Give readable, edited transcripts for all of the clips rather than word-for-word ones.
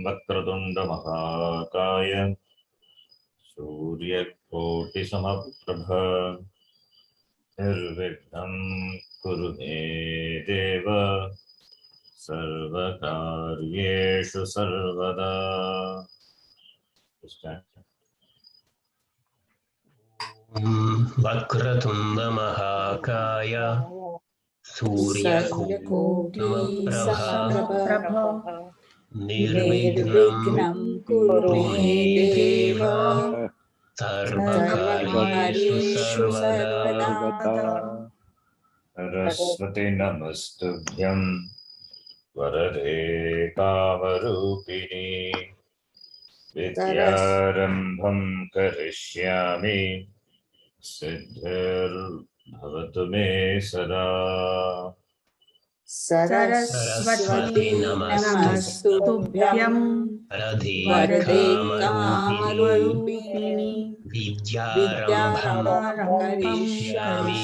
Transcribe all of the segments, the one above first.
वक्रतुंड महाकाय सूर्यकोटिसमप्रभ निर्विघ्नं कुरु मे देव सर्वकार्येषु सर्वदा। वक्रतुंड महाकाय सूर्यकोटिसमप्रभ निर्विघ्नं कुरु मे देव सर्वकार्येषु सर्वदा। सरस्वती नमस्तुभ्यं वरदे कामरूपिणी विद्यारम्भं करिष्यामि सिद्धिर्भवतु मे सदा। सरस्वती नमस्तुभ्यं वरदे कामरूपिणी विद्यारम्भं करिष्यामि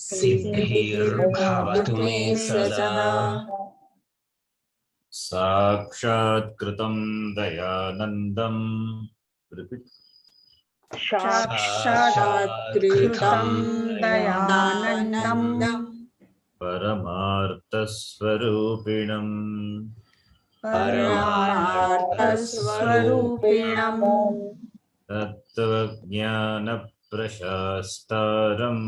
सिद्धिर्भवतु मे सदा। साक्षात्कृतं दयानन्दं साक्षात्कृतं दयानन्दं परमार्थस्वरूपिणम् तत्त्वज्ञानप्रशास्तारम्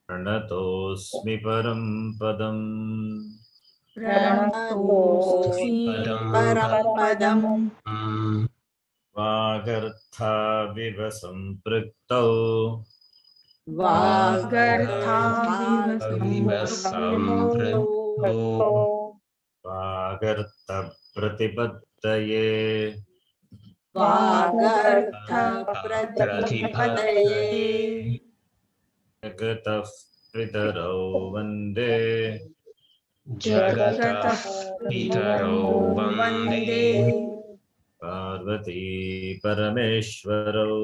प्रणतोऽस्मि परं पदम्। वागर्थाविव सम्पृक्तौ वागर्थप्रतिपत्तये जगतः पितरौ वन्दे पार्वती परमेश्वरौ।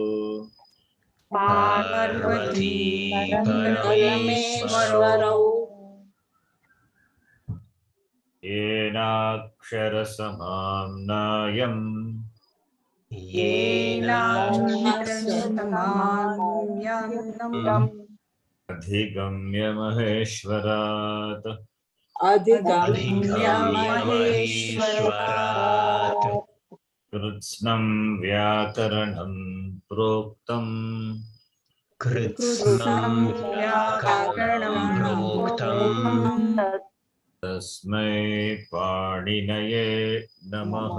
येनाक्षरसमाम्नायम् अधिगम्य महेश्वरात् कृत्स्नं व्याकरणं प्रोक्तम् तस्मै पाणिनये नमः।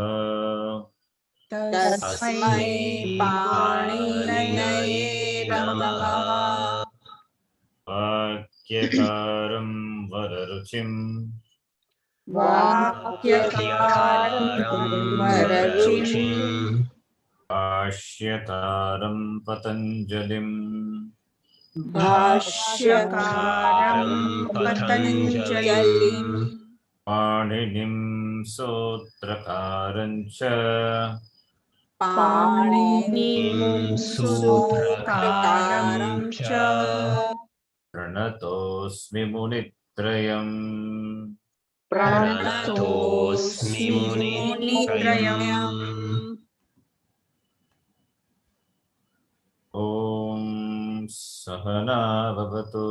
वाक्यकारं वररुचिं भाष्यकारं पतञ्जलिं पाणिनिं सूत्रकारं च प्रणतोऽस्मि मुनित्रयम्। ॐ सहना भवतु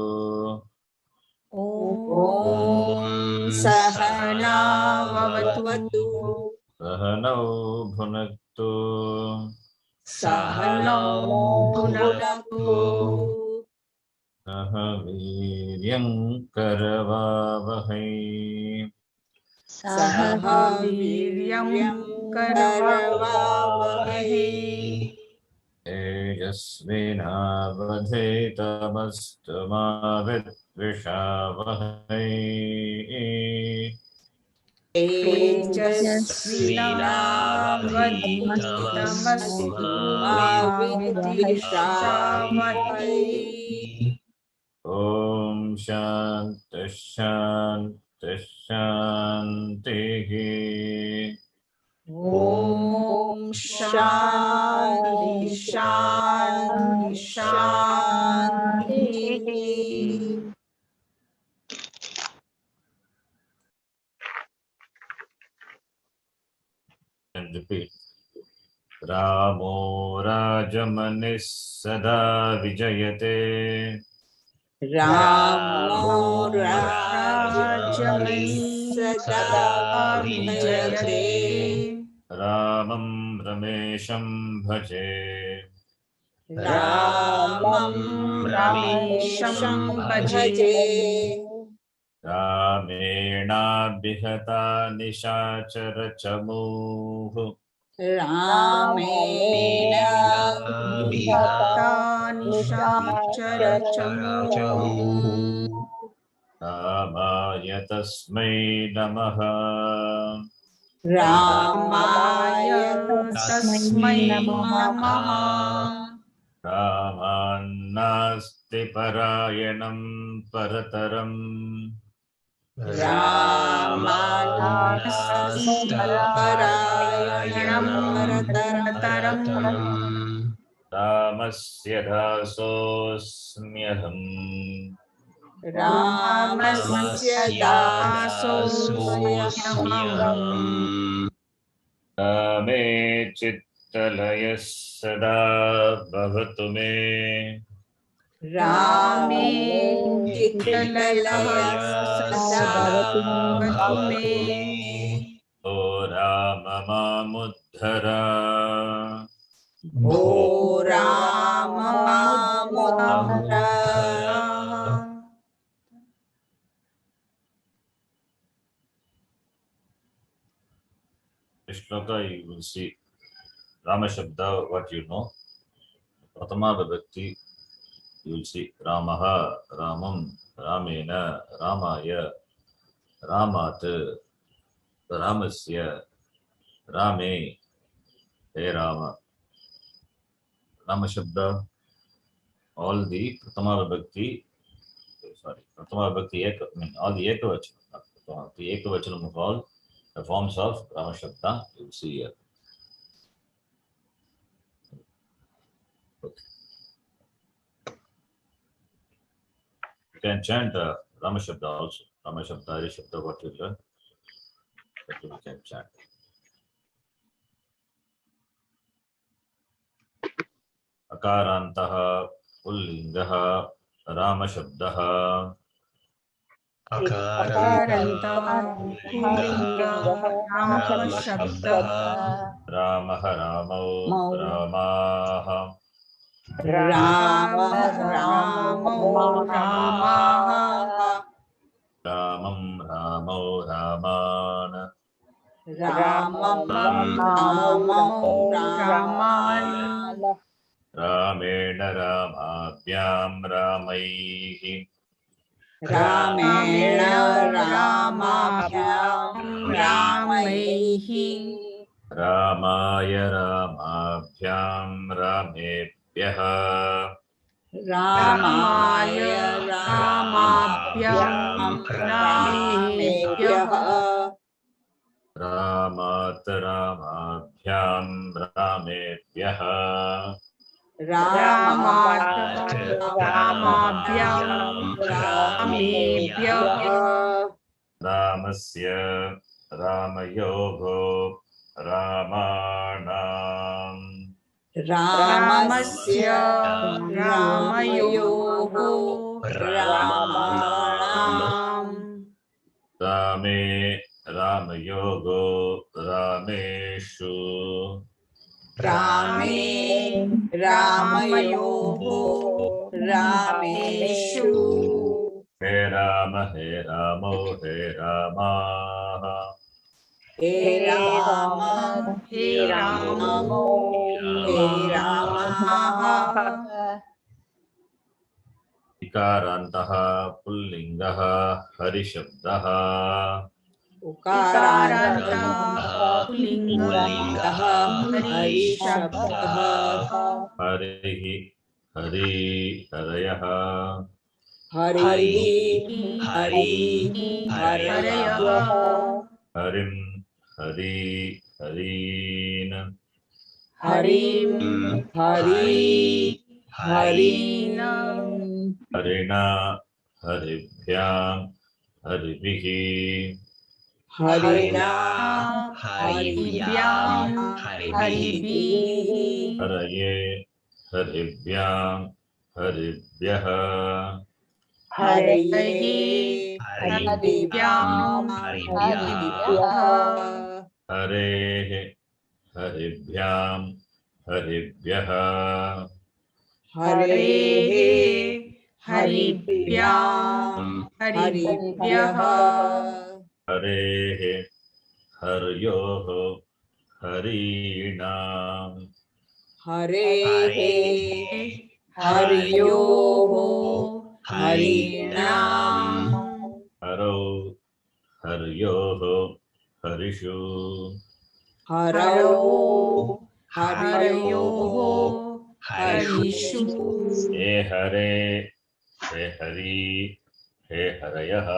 सहनौ भुनक्तु सह वीर्यं करवावहै तेजस्विनावधीतमस्तु मा विद्विषावहै। ॐ शान्ति शान्ति शान्तिः। ॐ शान्ति शान्ति शान्तिः। and repeat. Ramo Rajamanis Sada Vijayate. Ramo Rajamani Sada Vijayate. Ramam Ramesham Bhaje. Ramam Ramesham Bhaje. Ramena Bihata Nishachara Chamuhu. Ramena Bihata Nishachara Chamuhu. Ramaya Tasmai Namaha. Ramaya Tasmai Namaha. Ramannasti Parayanam Parataram. Ramanasti Parayanam Parataram. Ramasya Dasosmyaham. Ramasya Dasosyaham. Rame Chittalaya Sada Bhavatu Me. Rame Chittalaya Sada Bhavatu Me. O Rama Mamuddhara. O Rama Mamuddhara. This shloka you will see Rama Shabda, what you know. Pratama Vibhakti, you will see Ramaha, Ramam, Ramena, Ramaya, Ramat, Ramasya, Rame, Hey Rama. Rama Shabda, all the Pratama Vibhakti, Pratama Vibhakti, all the Ekavachanam, the Ekavachanam of all the forms of Rama Shabda, you will see here. Okay. You can chant Rama Shabda also. Rama Shabda, Hari Shabda, what you learn, that you can chant. Akarantaha Pullingaha Rama Shabdaha. Akaranta Pullinga Rama Shabda. Ramaha Ramau Ramaha. Rama Ramo Ramaha. Ramam Ramau Ramana. Ramam Ramo Ramana. Ramena Ramabhyam Ramaihi. Ramena Ramabhyam Ramaihi. Ramaya Ramabhyam Ramebhyaha. Ramaya Ramabhyam Ramebhyaha. Ramat Ramabhyam Ramebhyaha. Ramat Ramabhyam Ramebhyaha. Ramasya Ramayogo Ramanam. Ramasya Ramayogo Ramanam. Rame Ramayogo Rameshu. Rame Ramayogo Rameshu. He Rama He Ramo He Rama. He Rama He Rama He Rama. Ikarantaha Pullingaha Hari Shabdaha. Ukaranta Pullinga Hari Shabdaha. Harihi Hari Harayaha. Hari Harayaha. Harim Hari Harina. Harim Harina. Harina Haribhyam Haribihi. Harina हरिभ्यां हरिभिः हरये हरिभ्यां हरिभ्यः हरये हरिभ्यां हरिभ्यः हरेः हरिभ्यां हरिभ्यः हरेः हरिभ्यां हरिभ्यः हरेः हर्योः हरीणां हरेः हर्योः हरीणां हरौ हर्योः हरिषु हरौ हरयोः हरिषु हे हरे हे हरि हे हरयः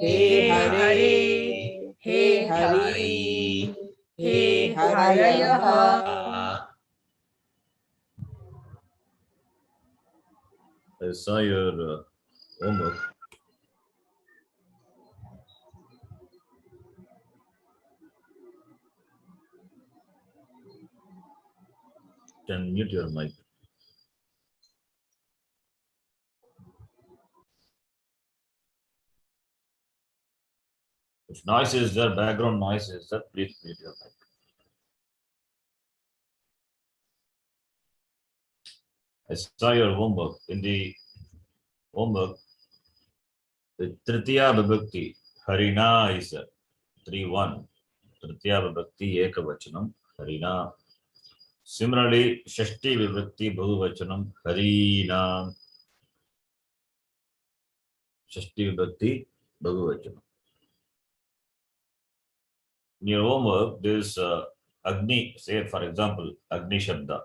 हे हरे हे हरि हे हरयः I saw your homework. Can mute your mic. If noise is there, background noise is there, please mute your mic. I saw your homework. In the homework, the Tritiya Vibhakti, Harina is 3-1. Tritiya Vibhakti Ekavachanam, Harina. Similarly, Shashti Vibhakti Bahuvachanam, Harina. Shashti Vibhakti Bahuvachanam. In your homework, there is Agni, say for example, Agni Shabda.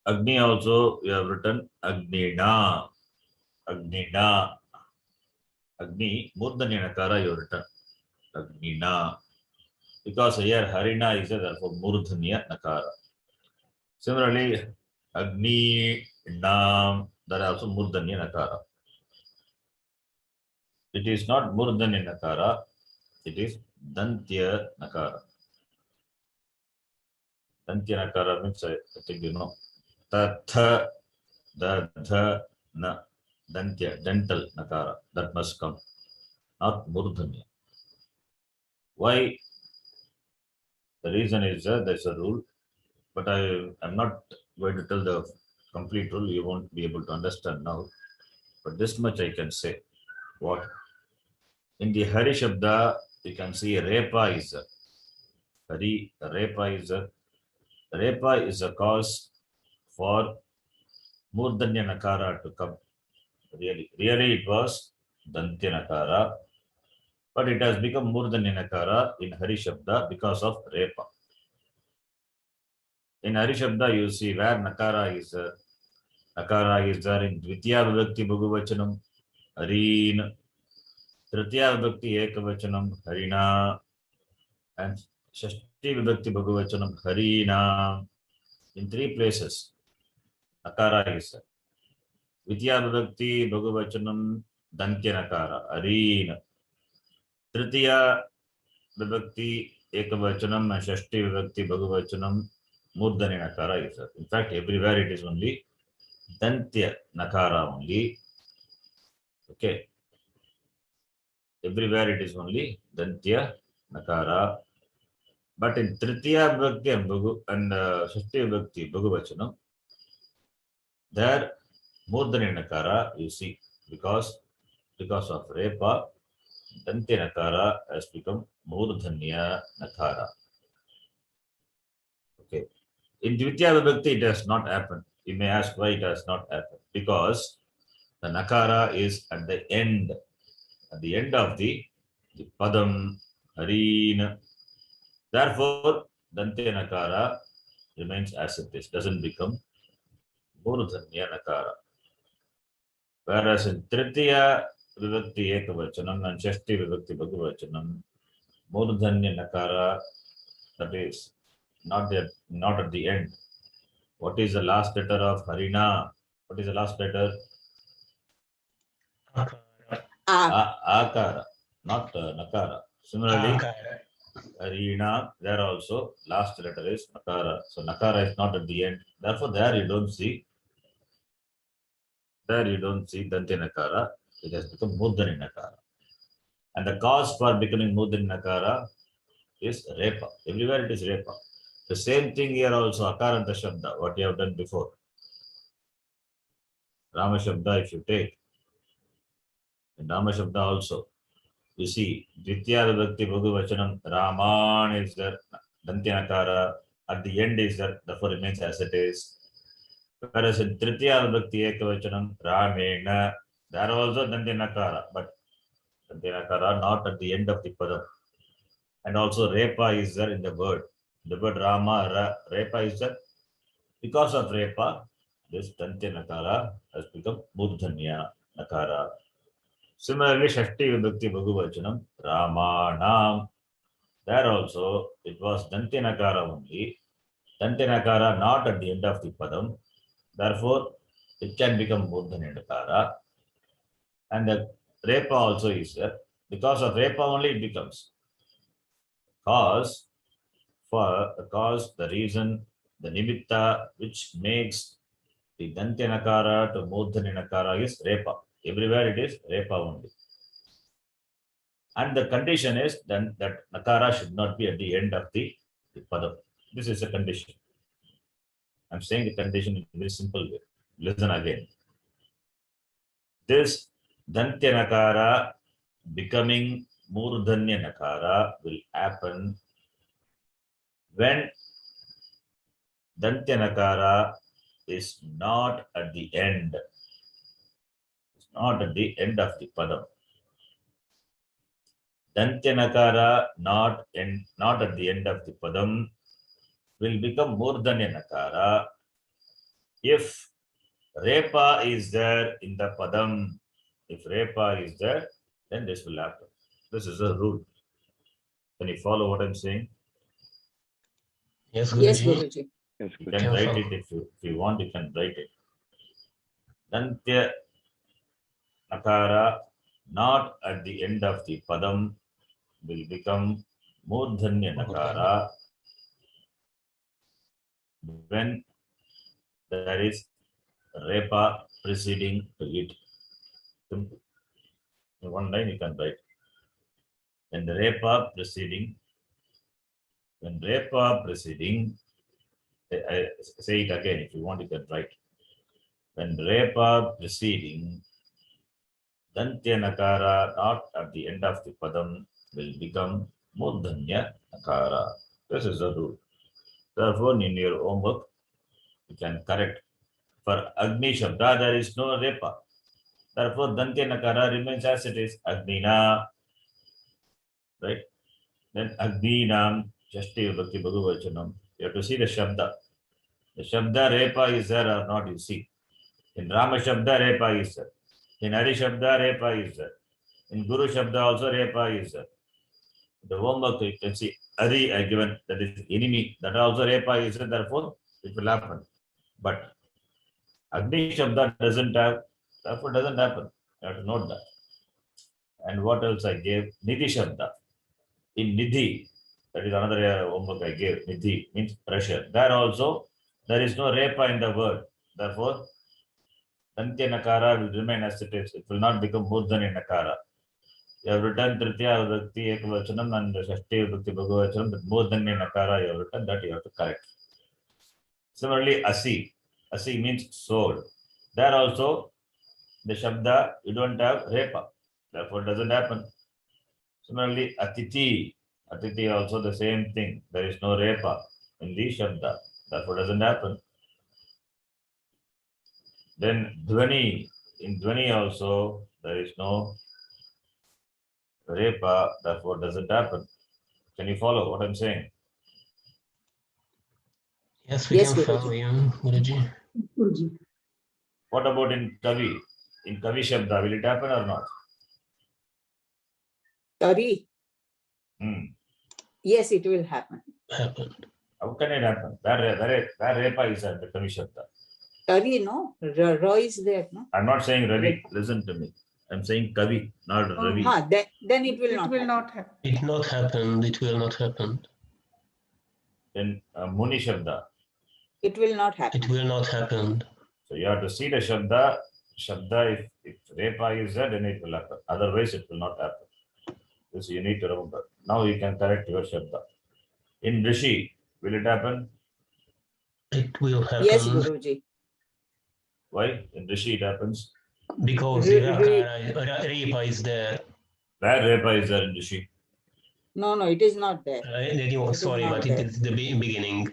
Agni also you have written Agnina. Agnina. Agni, Murdhanya Nakara you have written Agnina. Because here Harina is there for Murdhanya Nakara. Similarly, Agni Nam, that is also Murdhanya Nakara. It is not Murdhanya Nakara, it is Dantya Nakara. Dantya Nakara means I think you know. Tatha, Dadha, Na, Dantya, dental Nakara. That must come. Not Murdhanya. Why? The reason is there's a rule, but I'm not going to tell the complete rule. You won't be able to understand now. But this much I can say. What? In the Hari Shabda, you can see Repa is a Hari, Repa is a cause for Murdhanya Nakara to come. Really it was Dantya Nakara, but it has become Murdhanya Nakara in Hari Shabda because of Repa. In Hari Shabda, you see where Nakara is there in Dvitiya Vibhakti Bhagavachanam, Harin, Tritiya Vibhakti Ekavachanam, Harina, and Shashti Vibhakti Bhagavachanam, Harina. In 3 places, Nakara is there. Dvitiya Vibhakti Bhagavachanam, Dantya Nakara, Harin. Tritiya Vibhakti Ekavachanam and Shashti Vibhakti Bhagavachanam, Murdhanya Nakara is there. In fact, everywhere it is only Dantya Nakara only. Okay. Everywhere it is only Dantya Nakara. But in Tritiya Vibhakti and Shashti Vibhakti Bhagavachanam, there Murdhanya Nakara you see because of Repa, Dantya Nakara has become Murdhanya Nakara. Okay. In Dvitiya Vibhakti it has not happened. You may ask why it has not happened. Because the Nakara is at the end of the Padam, Hareen. Therefore, Dantya Nakara remains as it is, doesn't become Murdhanya Nakara. Whereas in Tritiya Vibhakti Ekavachanam and Shashti Vibhakti Bhagavachanam, Murdhanya Nakara, that is not at the end. What is the last letter of Harina? What is the last letter? Akara, not Nakara. Similarly, Arina, there also last letter is Nakara. So Nakara is not at the end. Therefore, there you don't see Dante Nakara. It has become Mudani Nakara. And the cause for becoming Mudani Nakara is Repa. Everywhere it is Repa. The same thing here also, Akaranta Shabda, what you have done before. Rama Shabda, if you take, in Rama Shabda also, you see, Dvitiya Vibhakti Bhagavachanam, Raman is there, Dante Nakara, at the end is there, therefore remains as it is. Whereas in Tritiya Vibhakti Ekavachanam, Ramena, there also Dante Nakara, but Dante Nakara not at the end of the Padam. And also Repa is there in the word. The word Rama, Repa is there. Because of Repa, this Dante Nakara has become Murdhanya Nakara. Similarly, Shashti Vibhakti Bhagavachanam, Ramanam. There also it was Dante Nakara only. Dante Nakara not at the end of the Padam. Therefore, it can become Murdhanya Nakara. And the Repa also is there. Because of Repa only it becomes. The reason, the nimitta which makes the Dante Nakara to Murdhanya Nakara is Repa. Everywhere it is Repa only. And the condition is then that Nakara should not be at the end of the Padam. This is a condition. I'm saying the condition in a very simple way. Listen again. This Dante Nakara becoming Murdhanya Nakara will happen when Dante Nakara is not at the end. It's not at the end of the Padam. Dante Nakara not at the end of the Padam will become Murdhanya Nakara if Repa is there in the Padam. If Repa is there, then this will happen. This is a rule. Can you follow what I'm saying? Yes, Yes, Guruji. Guruji. You can write it if you want, you can write it. Dante Nakara not at the end of the Padam will become Murdhanya Nakara when there is Repa preceding to it. Simple. In one line you can write. When the Repa preceding, I say it again, if you want you can write. When Repa preceding, Dantya Nakara not at the end of the Padam will become Murdhanya Nakara. This is the rule. Therefore, in your homework, you can correct. For Agni Shabda, there is no Repa. Therefore, Dantya Nakara remains as it is. Agnina. Right? Then Agninam, Shashti Vibhakti Bhagavachanam. You have to see the Shabda. The Shabda Repa is there or not, you see. In Rama Shabda Repa is there. In Hari Shabda Repa is there. In Guru Shabda also Repa is there. The homework you can see Hari I given, that is enemy, that also Repa is there, therefore it will happen. But Agni Shabda doesn't have, therefore doesn't happen. You have to note that. And what else I gave? Nidhi Shabda. In Nidhi, that is another homework I gave. Nidhi means pressure. There also, there is no Repa in the word. Therefore, Dantya Nakara will remain as it is. It will not become Murdhanya Nakara. You have written Tritiya Vibhakti Ekavachanam and Shashti Vibhakti Bhagavachanam, but Murdhanya Nakara you have written, that you have to correct. Similarly, Asi. Asi means sword. There also, the Shabda, you don't have Repa. Therefore, it doesn't happen. Similarly, Atiti. Atiti also the same thing. There is no Repa in the Shabda. Therefore, it doesn't happen. Then Dhvani. In Dhvani also, there is no Repa. Therefore, it doesn't happen. Can you follow what I'm saying? Yes, we Yes, can Guruji. follow you, Guruji. Guruji. What about in Kavi? In Kavi Shabda, will it happen or not? Tari. Hmm. Yes, it will happen. Happened. How can it happen? Where Repa is at the Kavi Shabda? Tari, no? Ra is there, no? I'm not saying Ravi. Listen to me. I'm saying Kavi, not Ravi. Then it will It not will happen. not happen. It not happened. It will not happen. Then Muni Shabda. It will not It happen. will not happen. So you have to see the Shabda. Shabda, if Repa is there, then it will happen. Otherwise, it will not happen. This you need to remember. Now you can correct your Shabda. In Rishi, will it happen? It will happen. Yes, Guruji. Why? In Rishi, it happens. Because Re- Repa is there. Where Repa is there in Rishi? No, it is not there. Sorry, not but there. it is the beginning,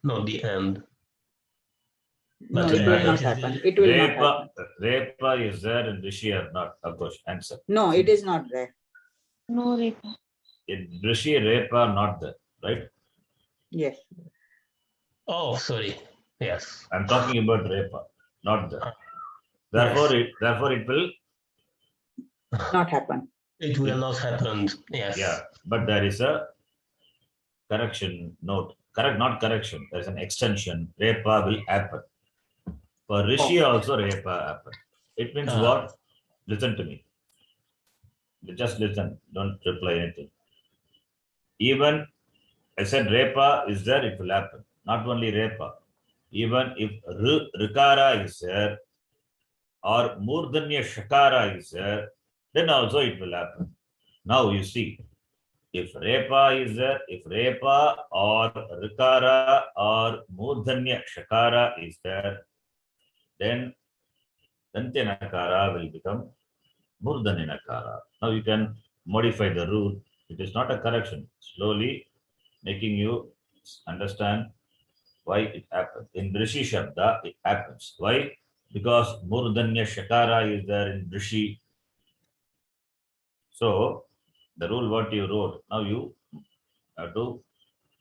not the end. No, But it will it not is happen. It will not happen. Repa is there in Rishi or not? Of course, answer. No, it is not there. No, Repa. In Rishi, Repa not there, right? Yes. Oh, sorry. Yes. I'm talking about Repa, not there. Therefore, it will. Not happen. It will not happen. Yes. Yeah, but there is a correction note. Correct, not correction. There's an extension. Repa will happen. For Rishi also Repa happen. It means what? Listen to me. Just listen. Don't reply anything. Even I said Repa is there, it will happen. Not only Repa. Even if Rikara is there or Murdanya Shakara is there, then also it will happen. Now you see, if Repa is there, if Repa or Rikara or Murdanya Shakara is there, then Dantya Nakara will become Murdanya Nakara. Now you can modify the rule. It is not a correction. Slowly making you understand why it happens. In Rishi Shabda, it happens. Why? Because Murdanya Shakara is there in Rishi. So, the rule what you wrote, now you have to,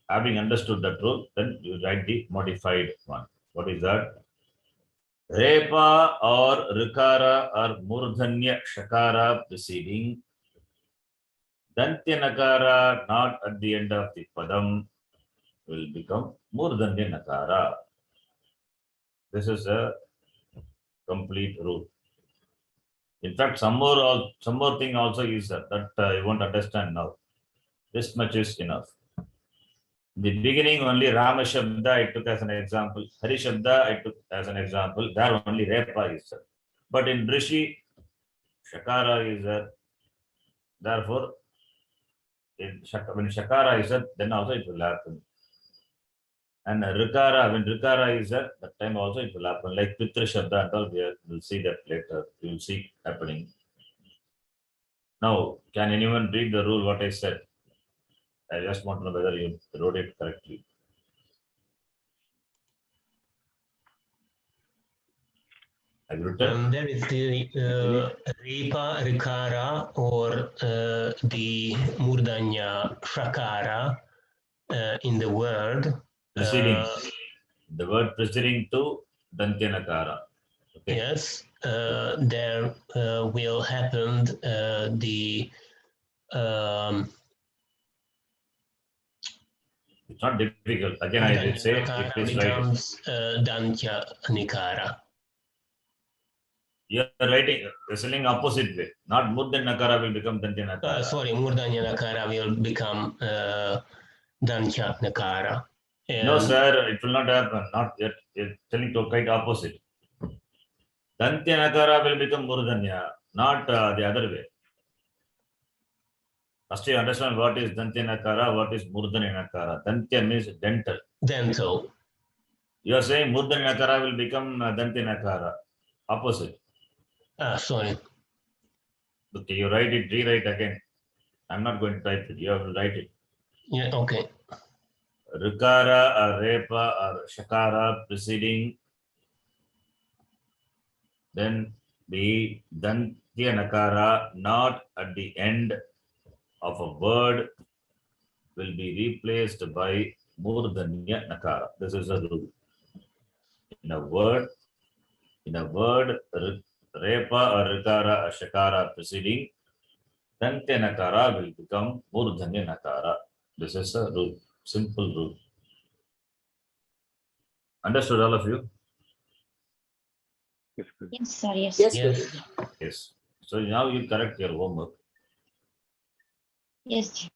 having understood that rule, then you write the modified one. What is that? Repa or Rikara or Murdanya Shakara preceding Dantya Nakara not at the end of the Padam will become Murdanya Nakara. This is a complete rule. In fact, some more thing also is that you won't understand now. This much is enough. In the beginning, only Rama Shabda I took as an example. Hari Shabda I took as an example. There only Repa is there. But in Rishi, Shakara is there. Therefore, when Shakara is there, then also it will happen. And Rikara, when Rikara is there, that time also it will happen. Like Pitra Shabda and all, we'll see that later. You will see happening. Now, can anyone read the rule what I said? I just want to know whether you wrote it correctly. Have you written? There is the Repa, Rikara, or the Murdanya Shakara in the word. Preceding. The word preceding to Dantya Nakara. Okay. Yes, there will happen the It's not difficult. Again, I did say it is right. becomes Dantya Nikara. You are writing, spelling opposite way. Not Murdanya Nakara will become Dantya Nakara. Sorry, Murdanya Nakara will become Dantya Nakara. No, sir, it will not happen. Not yet. You're telling to quite opposite. Dantya Nakara will become Murdanya, not the other way. First, you understand what is Dantya Nakara, what is Murdanya Nakara. Dantya means dental. Dental. You are saying Murdanya Nakara will become Dantya Nakara. Opposite. Sorry. Okay, you write it, rewrite again. I'm not going to type it. You have to write it. Yeah, okay. Rikara or Repa or Shakara preceding, then the Dantya Nakara not at the end of a word will be replaced by Murdanya Nakara. This is a rule. In a word, Repa or Rikara or Shakara preceding, Dantya Nakara will become Murdanya Nakara. This is a rule. Simple rule. Understood, all of you? Yes, sir. Yes. Yes, Yes. Guruji. Yes. So now you correct your homework. Yes.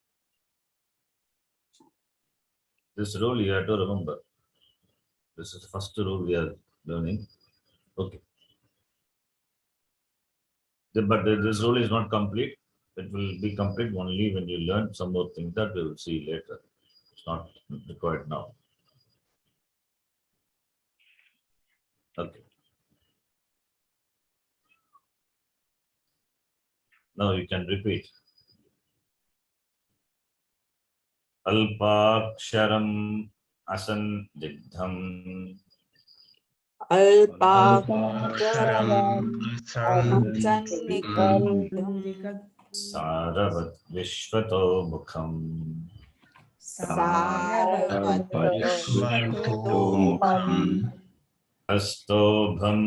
This rule you have to remember. This is the first rule we are learning. Okay. But this rule is not complete. It will be complete only when you learn some more things that we will see later. It's not required now. Okay. Now you can repeat. Alpaksharam asandigdham Alpakaram Asandigdham Sannikkam Saravat Vishvato Mukham Saravat Vishvatomukham Astobham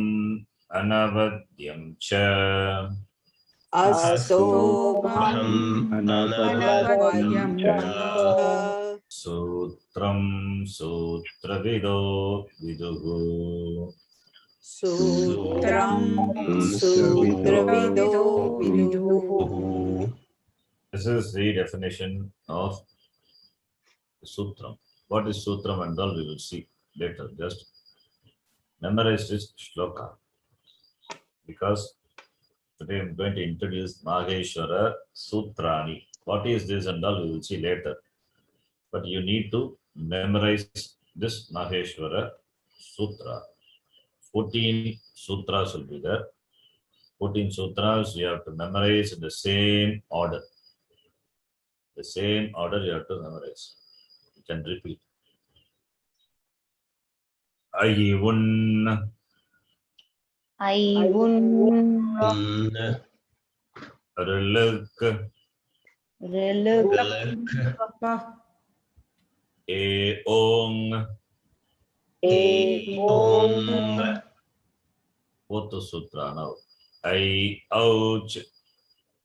Anavadyam Cha Astobham Anavadyam Anavadyam Sutram Sutravido Viduhu. Sutram Sutravido Viduhu. This is the definition of Sutram. What is Sutram and all we will see later. Just memorize this shloka. Because today I'm going to introduce Maheshwara Sutrani. What is this and all we will see later. But you need to memorize this Maheshwara Sutra. 14 sutras will be there. 14 sutras you have to memorize in the same order. The same order you have to memorize. You can repeat. Ayivun Aivun Riluk Reluk Eong. Eong Fourth sutra now. I ouch.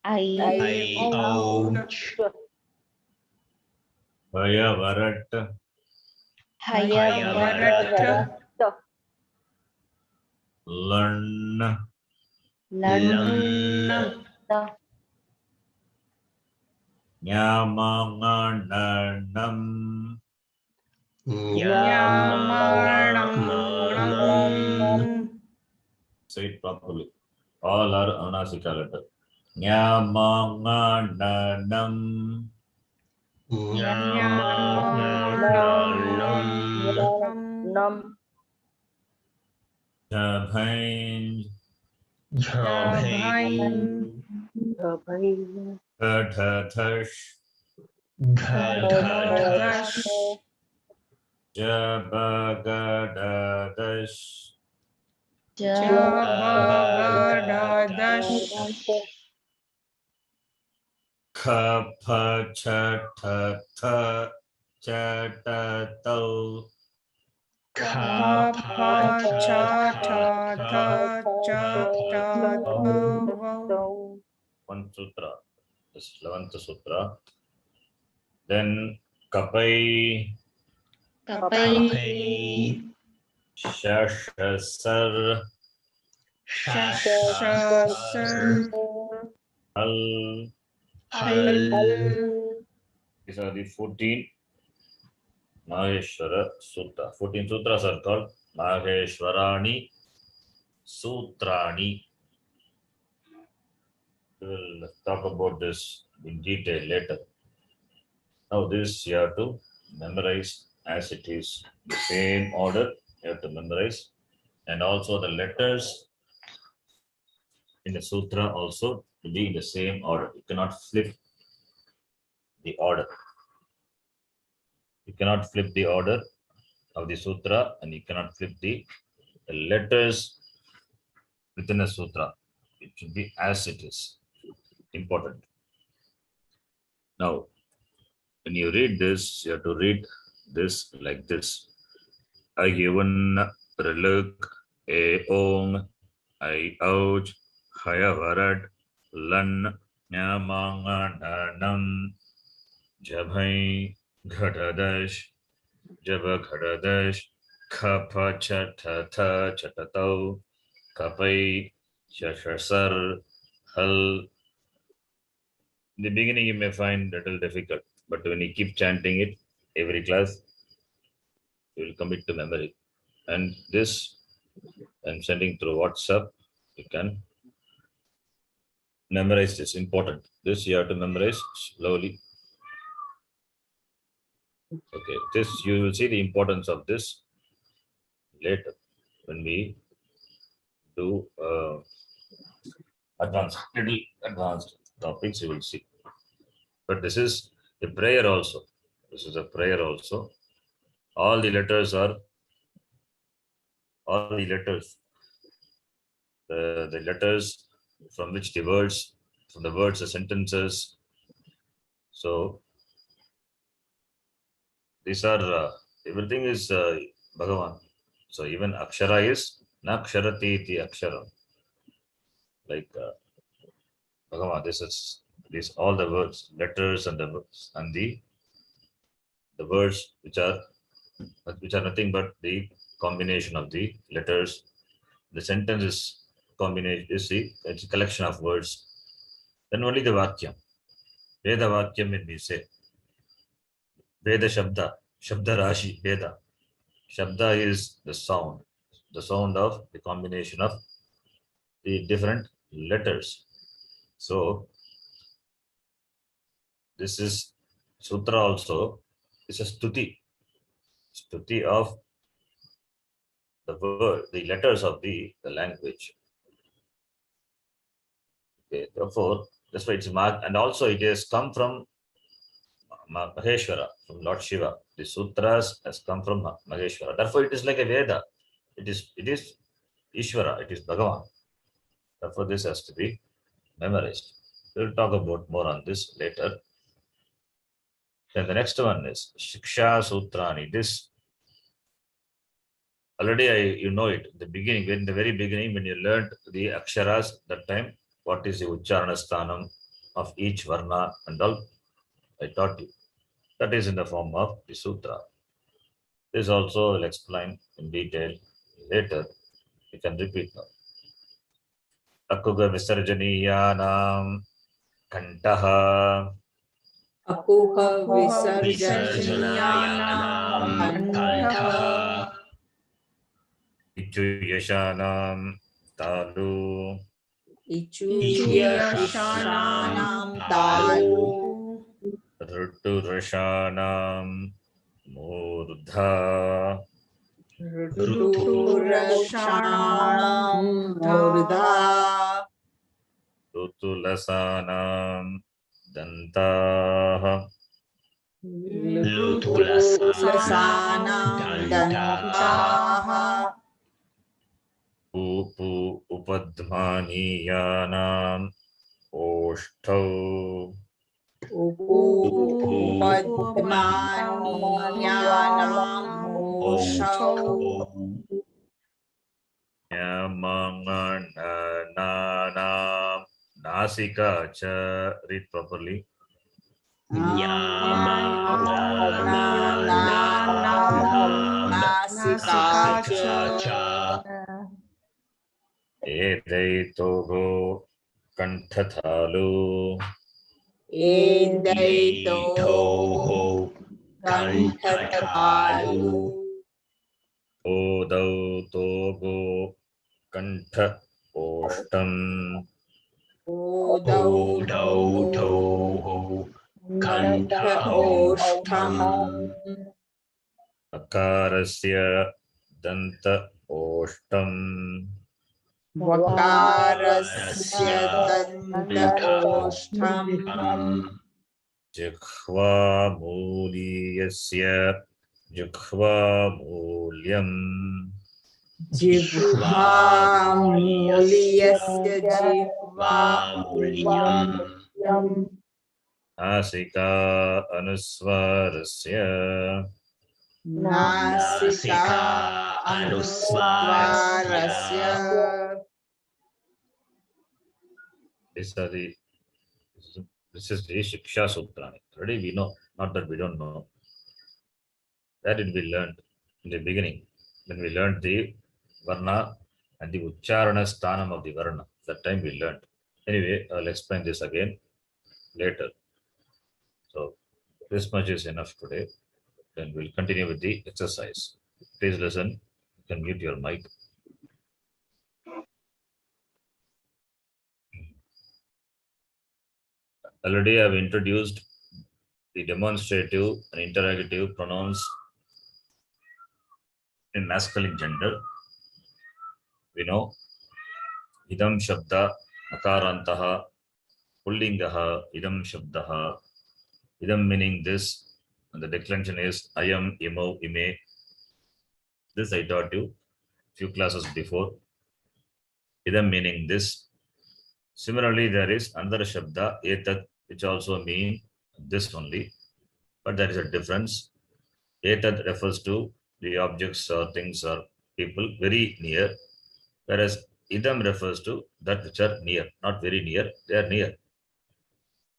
Aiouch Hayavarat Hayavarat Learn Lam Nyamangananam. Nyamanam Say it properly. All are Anasika letter. Nyamangananam. Nyamanam Jabhain Jabhain Gadhadash Gadadash Jabagadadash Jabagadash Kapachatata Chatato. One sutra. This is 11th sutra. Then Kapai Kapai Shashasar Shashasar Al. Hal These are the 14 Maheshwara Sutra. 14 sutras are called Maheshwarani Sutrani. We will talk about this in detail later. Now this you have to memorize as it is. The same order you have to memorize. And also the letters in the sutra also to be in the same order. You cannot flip the order. You cannot flip the order of the sutra and you cannot flip the letters within a sutra. It should be as it is. Important. Now, when you read this, you have to read this like this. Ayun Reluk Eong I ouch Hayavarat Lan Nyamangananam Jabhai Ghadadash Jabaghadadash Kapachatata Chatatau Kapai Shashasar Hal. In the beginning, you may find a little difficult, but when you keep chanting it every class, you will commit to memory. And this, I'm sending through WhatsApp. You can memorize this. Important. This you have to memorize slowly. Okay. This you will see the importance of this later when we do little advanced topics. You will see. But this is a prayer also. This is a prayer also. All the letters, the letters from which the words, the sentences. So these are, everything is Bhagavan. So even Akshara is Naksharati iti Akshara. Like Bhagavan, these all the words, letters and the words which are nothing but the combination of the letters. The sentence is combination, it's a collection of words. Then only the Vakyam. Veda Vakyam when we say. Veda Shabda Rashi, Veda. Shabda is the sound of the combination of the different letters. So, this is Sutra also, is a stuti of the word, the letters of the language. Okay, therefore, that's why it's marked, and also it has come from Maheshwara, from Lord Shiva. The sutras has come from Maheshwara. Therefore, it is like a Veda. It is Ishvara. It is Bhagavan. Therefore, this has to be memorized. We'll talk about more on this later. Then the next one is Shiksha Sutrani. This already you know it. The beginning, in the very beginning, when you learned the aksharas, that time, what is the Ucharana Sthanam of each Varna and all, I taught you. That is in the form of the Sutra. This also will explain in detail later. You can repeat now. Akuga Visarjaniyanam Kantaha Akuha Visarjanayanam Kantaha Ichu Yashanam Talu Ichuyashanam Talu Rutu Rashanam Murdha Ruturashanam Murdha Rutulasanam Dantaha Lutulasanam Dantaha Upu Upadmaniyanam Oshtau Upadmaniyanam Oshau Yamangananam Nasika cha. Read properly. Nasika Edaitogo Kanthathalu Edaitoho Kanthathalu Odau Togo Kantha Oshtam Odau Toho Kantha Oshtam Akarasya Danta Oshtam Vakarasya Danta Oshtam Jikhva Muliyasya Jikhva Mulyam Jivha Muliyasya Jivha Mulyam Nasika Anusvarasya Nasika Anusvarasya. This is the Shiksha Sutra. Already we know, not that we don't know. That did we learned in the beginning. When we learned the Varna and the Ucharana Sthanam of the Varna. That time we learned. Anyway, I'll explain this again later. So this much is enough today. Then we'll continue with the exercise. Please listen. You can mute your mic. Already I've introduced the demonstrative and interrogative pronouns in masculine gender. We know idam shabda akarantaha pullingaha idam shabdaha. Idam meaning this, and the declension is ayam, imo, ime. This I taught you few classes before. Idam meaning this. Similarly, there is another shabda, etat, which also mean this only, but there is a difference. Etat refers to the objects or things or people very near, whereas idam refers to that which are near, not very near, they are near.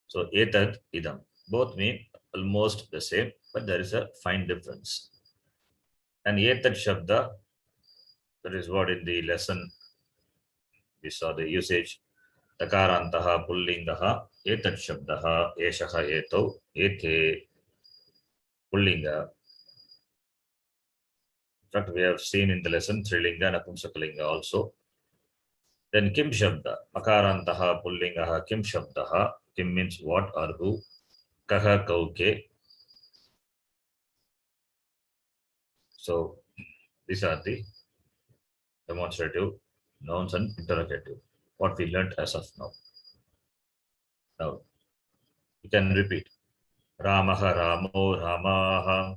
So etat, idam, both mean almost the same, but there is a fine difference. And etat shabda, that is what in the lesson we saw the usage. Takarantaha pullingaha etat shabdaha eshaha eto ete pullinga. In fact, we have seen in the lesson Trilinga and Apumsakalinga also. Then kim shabda, makarantaha pullingaha kim shabdaha. Kim means what or who. Kaha kauke. So these are the demonstrative nouns and interrogative. What we learnt as of now. Now you can repeat. Ramaha Ramo Ramaha.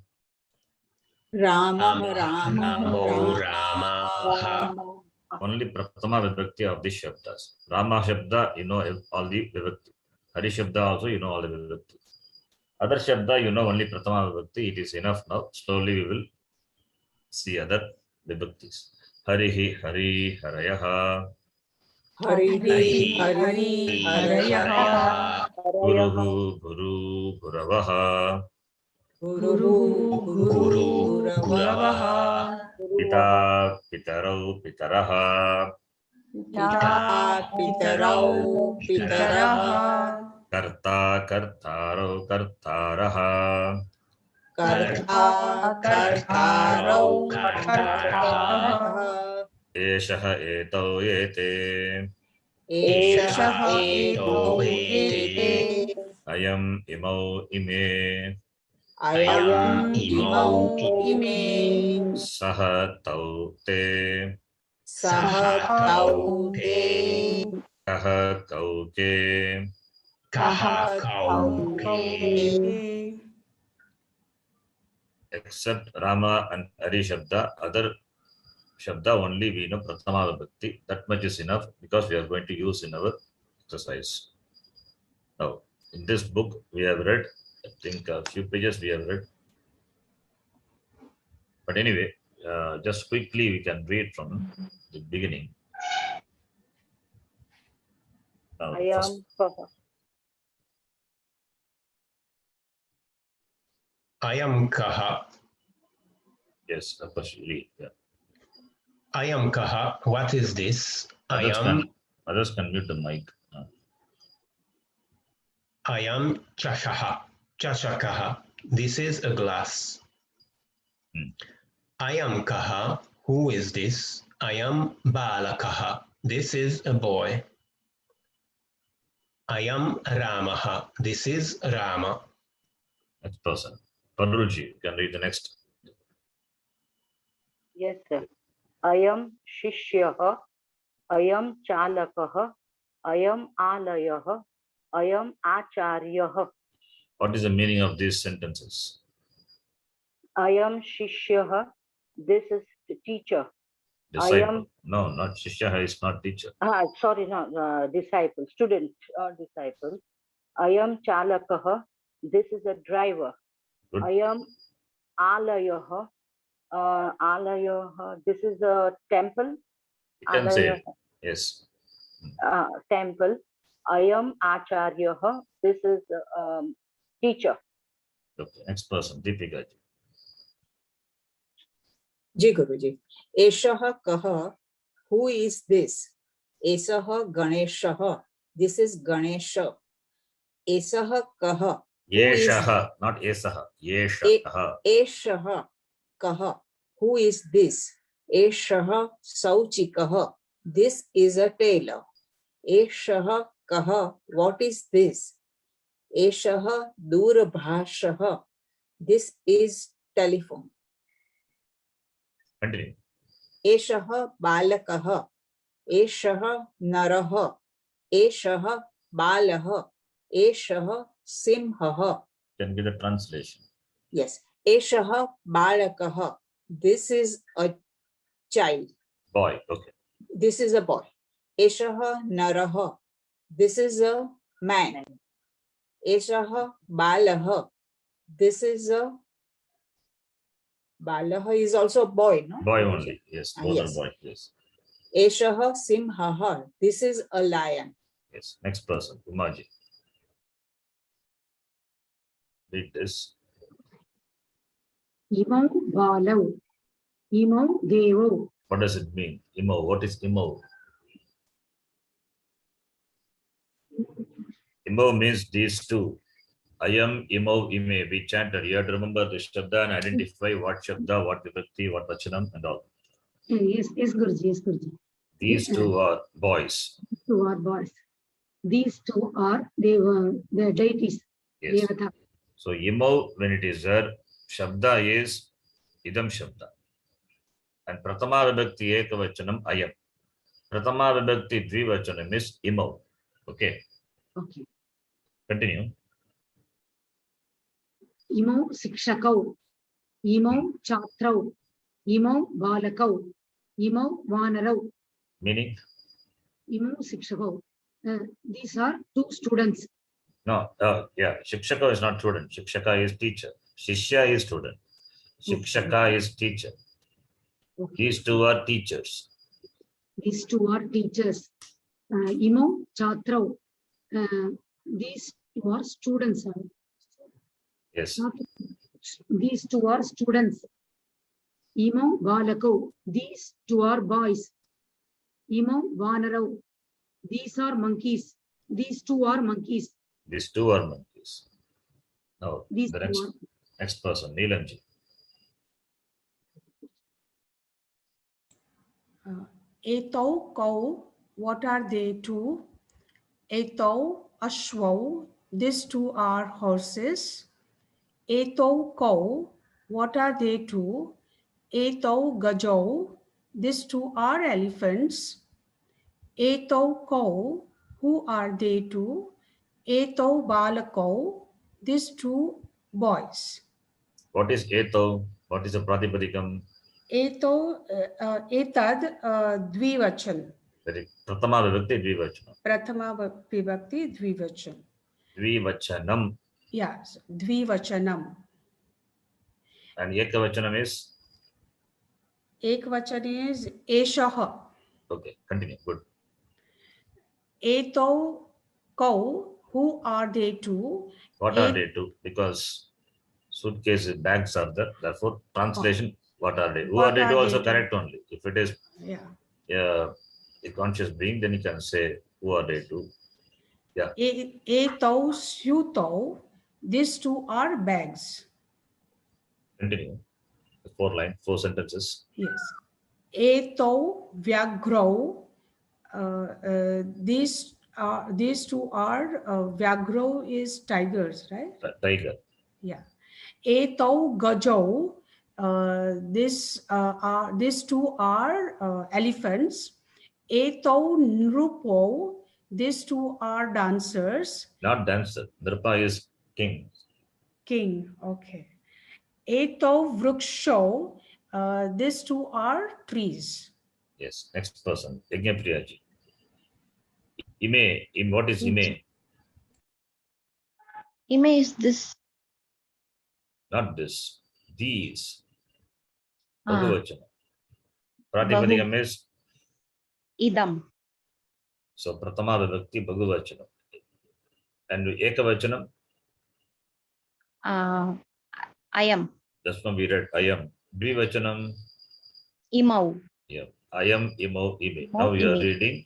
Rama Ramo Ramaha. Only Prathama Vibhakti of the Shabdas. Rama Shabda, you know all the Vibhakti. Hari Shabda also, you know all the Vibhakti. Other Shabda, you know only Prathama Vibhakti. It is enough now. Slowly we will see other Vibhaktis. Harihi, Hari, Harayaha. Harihi Hari Harayaha. Guruhu, Guru, Guravaha. Guru Guru Guravaha Pita, Pitarau, Pitaraha. Pita Pitarau Pitaraha Karta, Kartaro, Kartaraha. Karta Kartarau Kartaraha. Eshaha, Eto, Ete. Eshaha Eto Ete Ayam, Imo, Ime. Ayam Imau Ime Saha, Tau, Te. Sahatau Te Kaha, Kauke. Kaha Kauke. Except Rama and Hari Shabda, other Shabda only we know Prathama Vibhakti. That much is enough because we are going to use in our exercise. Now, in this book we have read, I think a few pages we have read. But anyway, just quickly we can read from the beginning. Now, first, Ayam Kaha. yes, of course, read. Yeah. Ayam Kaha. What is this? Ayam Others can mute the mic. Ayam Chashaha. Chashakaha. This is a glass. Ayam Kaha. Who is this? Ayam Balakaha. This is a boy. Ayam Ramaha. This is Rama. Next person. Parulji, you can read the next. Yes, sir. Ayam Shishyah, Ayam Chalakah, Ayam Alayah, Ayam Acharyah. What is the meaning of these sentences? Ayam Shishyah, this is the teacher. Disciple. No, not Shishya is not teacher. Sorry, no, disciple, student or disciple. Ayam Chalakah, this is a driver. Good. Ayam Alayah, this is a temple. You can say it. Yes. Temple. Ayam Acharyah, this is teacher. Okay. Next person, Deepika ji. Ji Guruji. Eshaha Kaha, who is this? Esaha Ganeshah, This is Ganesha. Esah Kah. Who is Yeshah, not Esah. Yeshah. Esah Kah. Who is this? Esah Sauchikah. This is a tailor. Esah Kah. What is this? Esah Durabhashah. This is telephone. Continue. Esah Balakah. Esah Narah. Esah Balah. Esah Simhah. Can give the translation. Yes. Esah Balakah. This is a child. Boy. Okay. This is a boy. Esah Narah. This is a man. Esah Balah. This is a Balah is also a boy, no? Boy only. Yes. Both Yes. are boy. Yes. Esah Simhah. This is a lion. Yes. Next person. Umaji. Read this. Imau balau. Imau devo. What does it mean? Imo. What is Imo? Imo means these two. Ayam, Imo, Ime. We chanted. You have to remember the Shabda and identify what Shabda, what Vibhakti, what Vachanam and all. Yes, Guruji, yes, Guruji. These two are boys. Two are boys. These two are the deities. Yes. Devata. So Imo, when it is there, Shabda is Idam Shabda. And Pratama Vibhakti Ekavachanam Ayam. Pratama Vibhakti Dvivachanam is Imo. Okay. Okay. Continue. Imau sikshakau. Imau chatrau. Imau balakau. Imau vanarau. Meaning? Imau sikshakau. These are two students. No, yeah, Shikshaka is not student. Shikshaka is teacher. Shishya is student. Shikshaka is teacher. Okay. These two are teachers. These two are teachers. Imau chatrau. These two are students. Yes. These two are students. Imau balakau. These two are boys. Imau vanarau. These are monkeys. These two are monkeys. These two are monkeys. Now, These the two next person, Neelamji. Etau kau, what are they two? Etau ashwau, these two are horses. Etau kau, what are they two? Etau gajau, these two are elephants. Etau kau, who are they two? Etau balakau, these two boys. What is Eto? What is the Pratipadikam? Etau, etad dvivachan. Very Pratama Vibhakti Dvivachanam. Prathama vibhakti dvivachan. Dvivachanam. Yes, dvivachanam. And Ekavachanam is? Ekvachan is eshaha. Okay, continue. Good. Etau kau, who are they two? What are they two? Because suitcases, bags are there. Therefore, translation, what are they? Who are What they are two also they two? correct only. If it is Yeah. a conscious being, then you can say, who are they two? Yeah. Etau syutau, these two are bags. Continue. 4 lines, 4 sentences. Yes. Etau vyagrau, these two are vyagro is tigers, right? Tiger. Yeah. Etau gajau, these two are elephants. Etau nrupo, these two are dancers. Not dancer. Nirpa is king. King, okay. Etau vruksho, these two are trees. Yes. Next person. Yajnapriyaji. Ime. What is Ime? Ime is this. Not this. These. Ah, Bhagavachana. Pratipadikam is? idam. So, Pratama Vibhakti Bhagavachanam. And Ekavachanam? Ayam. That's when we read Ayam. Dvivachanam? Imau. Yeah. Ayam, Imo, Ime. Imo, Now we are Ime. reading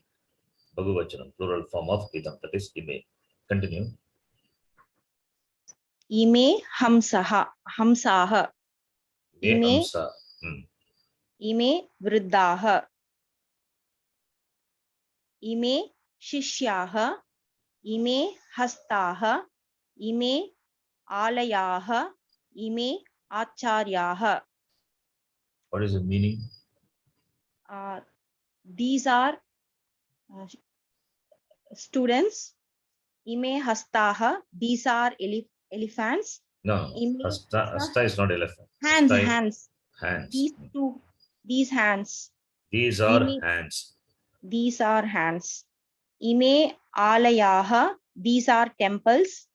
Bahuvachanam, plural form of idam, that is ime. Continue. Ime hamsaha, hamsaha. Me Ime, amsa. ime vriddaha. Ime shishyaha. Ime hastaha. Ime alayaha. Ime acharyaha. What is the meaning? These are students. Ime hastaha. These are elephants. No, Ime hasta is not elephant. hands, Hasta is hands. hands. These hands. These are Ime- hands. These are hands. Ime alayaha. These are temples.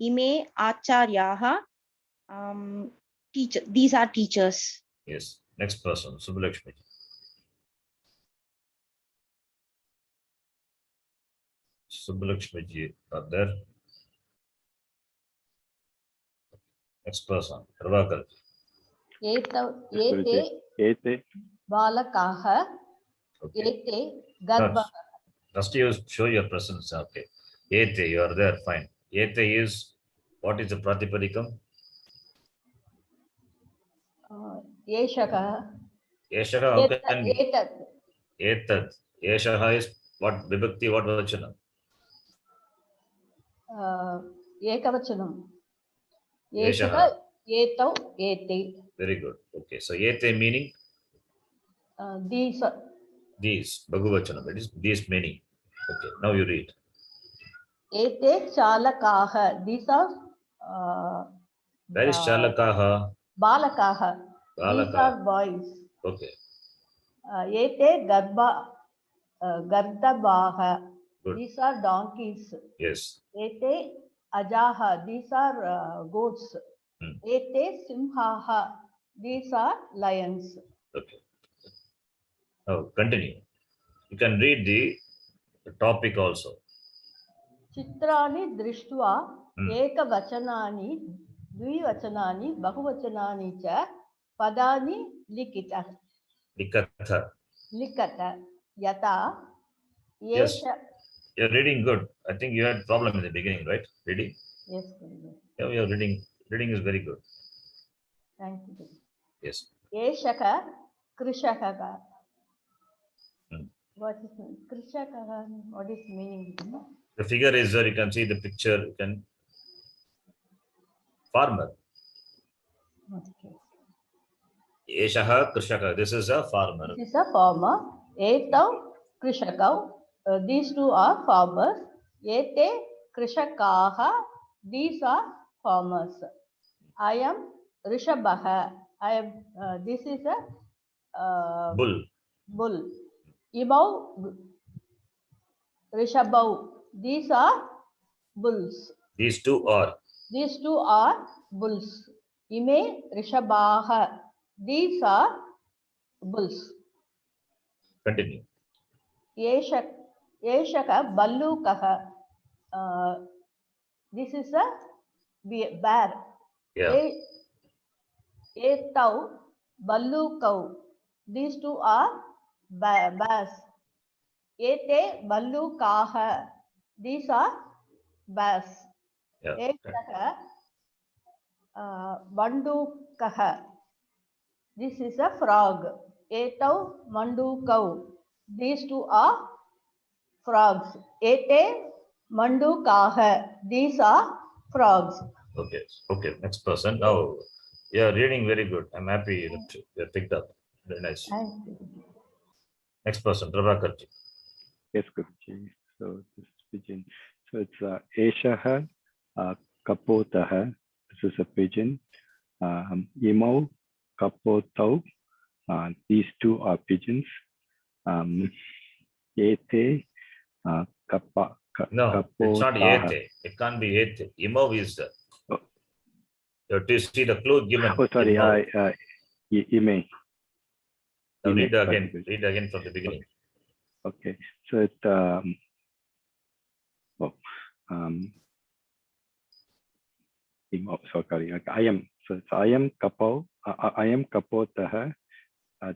Ime acharyaha. Teacher. These are teachers. Yes. Next person, Subbalakshmi. Subbalakshmi ji are there. Next person, Prabhakar. एते बालकाः Okay. एते गर्भः First you show your presence. Okay. Ete, you are there. Fine. Ete is, what is the Pratipadikam? एषः Eshaha, how can be? एतत् Etad. Eshaha is what? Vibhakti, what vachana? एकवचनं एषः एषः एतौ एते Very good. Okay. So ete meaning these these. Bhagavachana. That is these many. Okay. Now you read. एते चालकाः these are Where is Chalakaha? बालकाः these Balaka. are boys Okay. एते गर्दभाः Good. these are donkeys Yes. एते अजाः these are goats एते सिंहाः these are lions Okay. Now continue. You can read the topic also. चित्राणि दृष्ट्वा एकवचनानि द्विवचनानि बहुवचनानि च पदानि लिखित यथा Yes. एष You're reading good. I think you had problem in the beginning, right? Reading? Yes, Yeah, you're reading. Reading is very good. thank you. Yes. एषः कृषकः what is कृषकः what is meaning The figure is there. You can see the picture. You can farmer. okay. Eshaha Krishaka. This is a farmer. This is a farmer. Etau krishakau. These two are farmers. Ete krishakaha. These are farmers. I am Rishabhaha. I am. This is a Bull. Bull. Imau Rishabhau. These are bulls. These two are. These two are bulls. Ime Rishabhaha. These are bulls. Continue. एषः बल्लूकः this is a bear. Yeah. एतौ बल्लूकौ these two are bears. एते बल्लूकाः these are bears. Yeah. एषः मण्डूकः this is a frog. एतौ मण्डूकौ these two are frogs. Ete mandukaha. These are frogs. Okay. Okay. Next person. Now you are reading very good. I'm happy that you picked up. Very nice. Thank you. Next person, Prabhakar. Yes, Guruji. So this pigeon. So it's Eshaha Kapotaha. This is a pigeon. Imau Kapotau. These two are pigeons. Ete Kappa. No, it's not Ete. It can't be Ete. Imau is the. Oh. You have to see the clue given. Oh, sorry. Ime. Now read again. Read again from the beginning. Okay. So it. Sorry. I am. So I am Kapo. I am Kapotaha.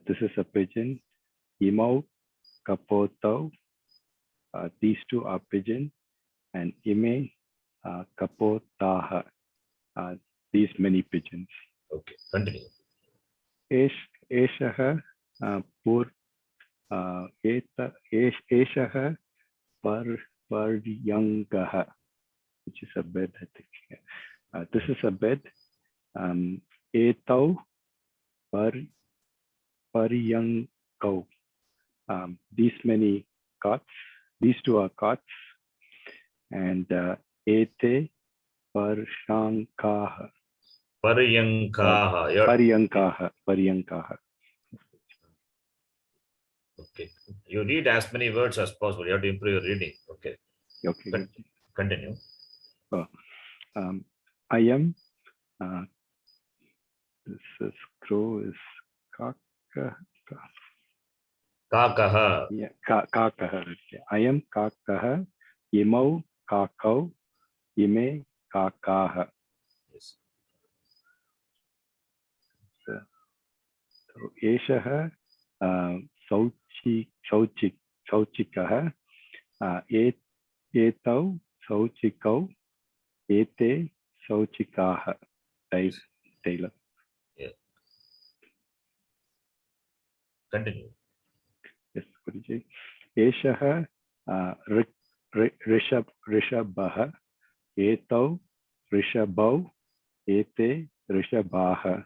This is a pigeon. Imau Kapoto. these two are pigeon, and ime kapotaha, these many pigeons. Okay, continue. Eshaha Eshaha Paryangaha, which is a bed, I think. This is a bed. Etau Paryangau. These many cots. These two are cots. And Ete Parshankaha. Paryankaha. Paryankaha. Okay. You read as many words as possible. You have to improve your reading. Okay. Okay. Continue. I am. This is crow is kaka. Kakaha. Yeah, kakaha. I am kakaha. Imau kakau. Ime kakaha. Yes. So Eshaha Sauchikaha. Etau Sauchikau. Ete Sauchikaha. Taylor. Yeah. Continue. Yes, Guruji. Eshaha Rishabhaha. Etau Rishabhau. Ete Rishabhaha.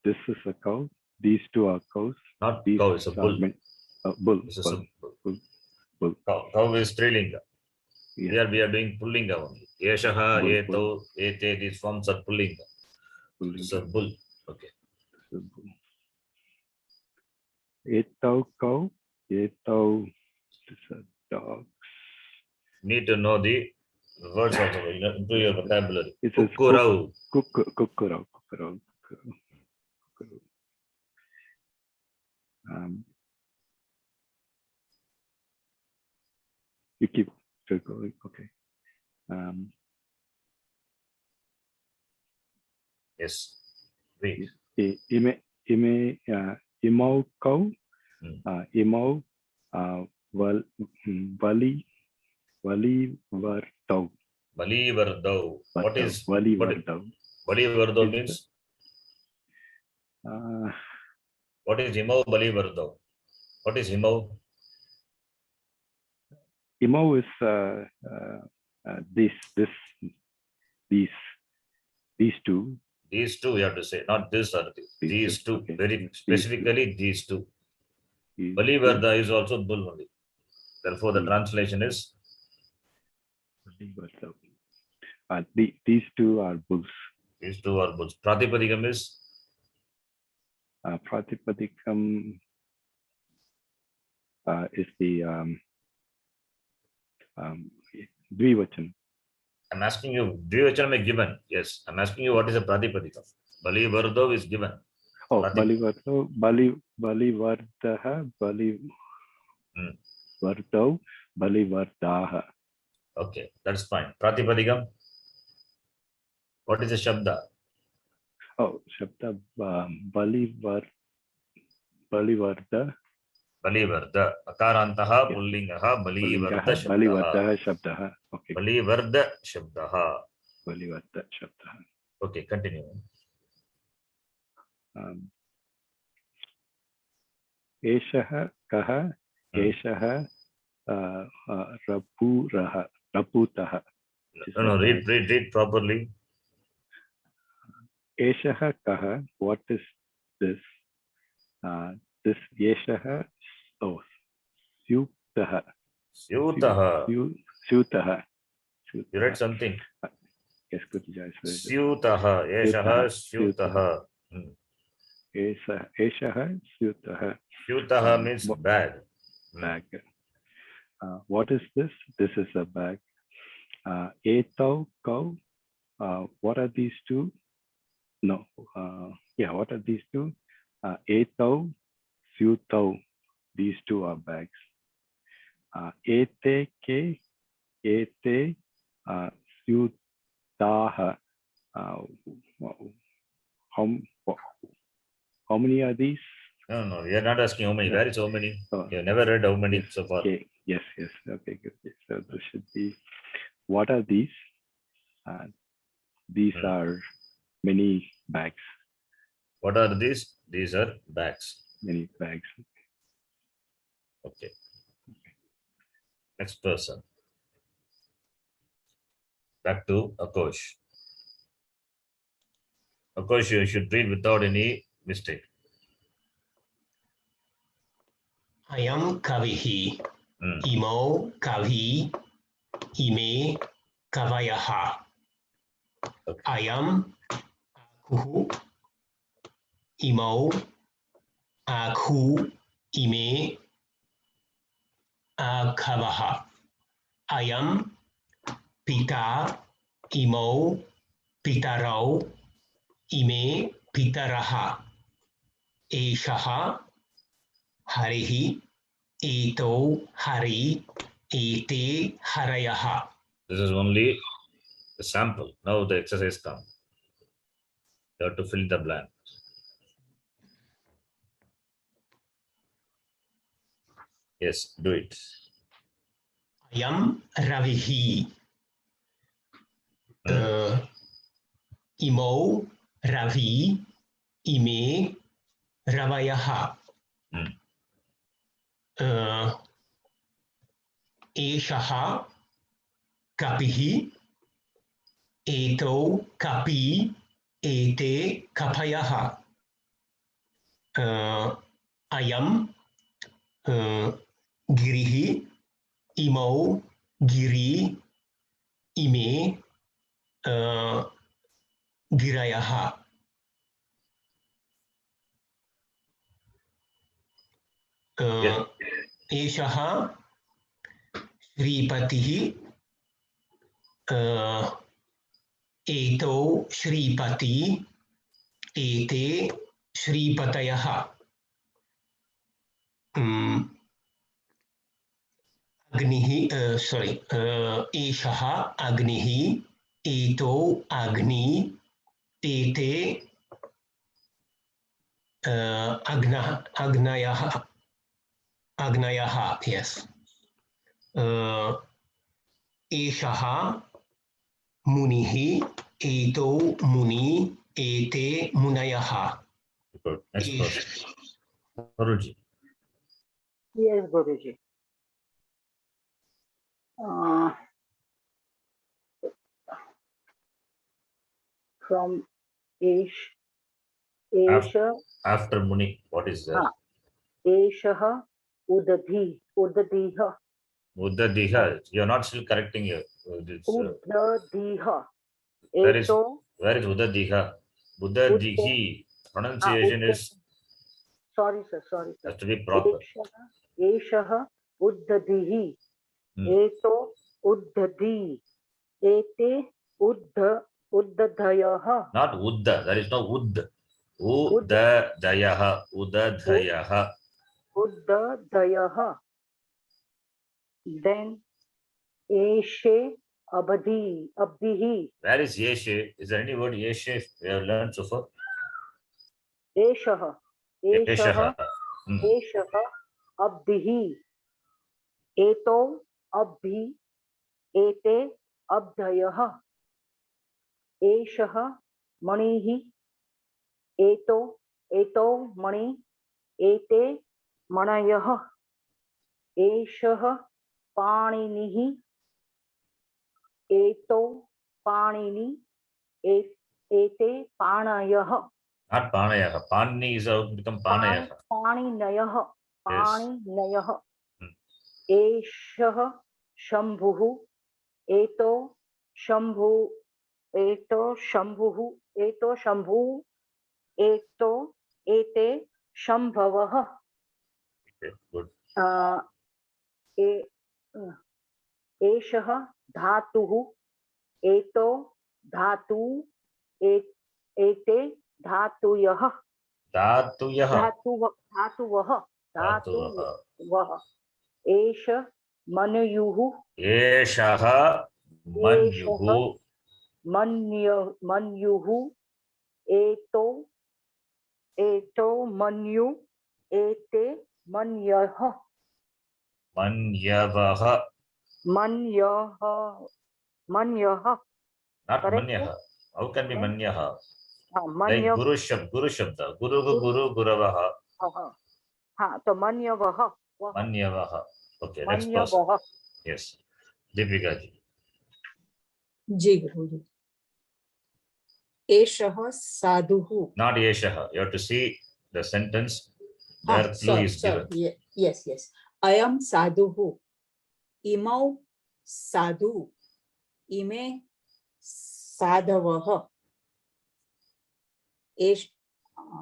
This is a cow. These two are cows. Not These cow, it's a bull. Bull. This is Bull. bull. Cow is Strilinga. Yeah. Here we are doing Pullinga only. Eshaha, Bull. Eto, Ete, these forms are Pullinga. This is a bull. Okay. Etau cow. Etau, this is a dog. Need to know the words also. Improve your vocabulary. It says Kukkurau. Kukkurau. You keep going. Okay. Yes. Read. Imau cow. Imau Vali Vartau. Valivardau. What is Valivardau? Valivardau means? What is Himau Valivardau? What is Himau? Imau is these two. These two you have to say, not this or this. These two. Okay. Very specifically these two. Valivarda is also bull only. Therefore, the translation is these two are bulls. These two are bulls. Pratipadikam is Pratipadikam is the Dvivachan. I'm asking you, Dvivachanam is given. Yes. I'm asking you what is a Pratipadikam. Balivardau is given. Oh, Balivardau, Balivardaha, Balivardau, Balivardaha. Okay, that's fine. Pratipadikam. What is the Shabda? Oh, Shabda Balivarda. Balivarda. Akarantaha, Pullingaha, Balivarda Shabdaha. Balivarda Shabdaha. Okay. Balivarda Shabdaha. Balivarda Shabdaha. Okay, continue. Eshaha Kaha. Eshaha Raputaha. No, read properly. Eshaha Kaha. What is this? This Eshaha. Oh, Syutaha. Syutaha. Syutaha. You read something. Yes, good job. Syutaha. Eshaha Syutaha. Eshaha Syutaha. Syutaha means bag. Bag. What is this? This is a bag. Etau cow. What are these two? No. What are these two? Etau, Syutau. These two are bags. Ete ke, ete Syutaha. How many are these? No, we are not asking how many. No. Where is how many? Oh, You have never read how many so far. okay. Yes. Okay, good. So this should be, what are these? These Hmm. are many bags. What are these? These are bags. Many bags. Okay. Next person. Back to Akosh. Akosh, you should read without any mistake. Ayam kavihi. Hmm. Imo kavi. Ime kavayaha. Okay. Ayam akuhu. Imo aku. Ime akavaha. Ayam pita. Imo pitaro. Ime pitaraha. Eshaha harihi. Eto hari. Ete harayaha. This is only the sample. Now the exercise comes. You have to fill the blank. Yes, do it. Ayam ravihi. Imo ravi. Ime ravayaha. Hmm. Eshaha kapihi. Eto kapi. Ete kapayaha. Ayam girihi. Imo giri. Ime girayaha. Yeah. Eshaha Shripatihi. Eto Shripati. Ete Shripatayaha. Agnihi, Eshaha Agnihi. Eto Agni. Ete Agnayaha. Agnayaha, yes. Eshaha Munihi. Eto Muni. Ete Munayaha. Good. Next person. Guruji. Yes, Guruji. From After Muni, what is that? Eshaha Udadiha. Uddadiha. You're not still correcting here. Udadiha. Where is Uddadiha? Uddadihi. Pronunciation is sorry sir. has to be proper. Eshaha Uddadihi. Eto Uddadi. Ete Uddadayaha. Not Udda. There is no Udd. Uddadayaha. Uddadayaha. Uddadayaha. Then Eshe Abdihi. Where is Yeshe? Is there any word Yeshe we have learned so far? Eshaha Abdihi. Eto Abhi. Ete Abdayaha. Eshaha Manihi. Eto Mani. Ete Manayaha. Eshaha Paninihi. Eto Panini. Ete Panayaha. Not Panayaha. Pani is out become Panayaha. Paninayaha. Yes. Paninayaha. Eshaha Shambhuhu. Eto Shambhu. Eto Shambhuhu. Eto Shambhu. Eto Ete Shambhavaha. Okay, good. Eshaha Dhatuhu. Eto Dhatu. Ete Dhatuyaha. Dhatuyaha. Dhatuvaha. Esha Manayuhu. Eshaha Manyuhu. Manyuhu. Eto Manyu. ete manyah. Manyavaha. Manyah. Manyah. Not Correct, manyaha. How can be Then- manyaha? Like Manyah. Guru Shabda. Guru, Guravaha. So manyavah. Manyavaha. Okay, next person. Manyavah. Yes. Deepika ji. जी गुरुजी एषः साधुः Not Yeshaha. You have to see the sentence where clue is given. yes yes अयं साधुः इमौ साधु इमे साधवः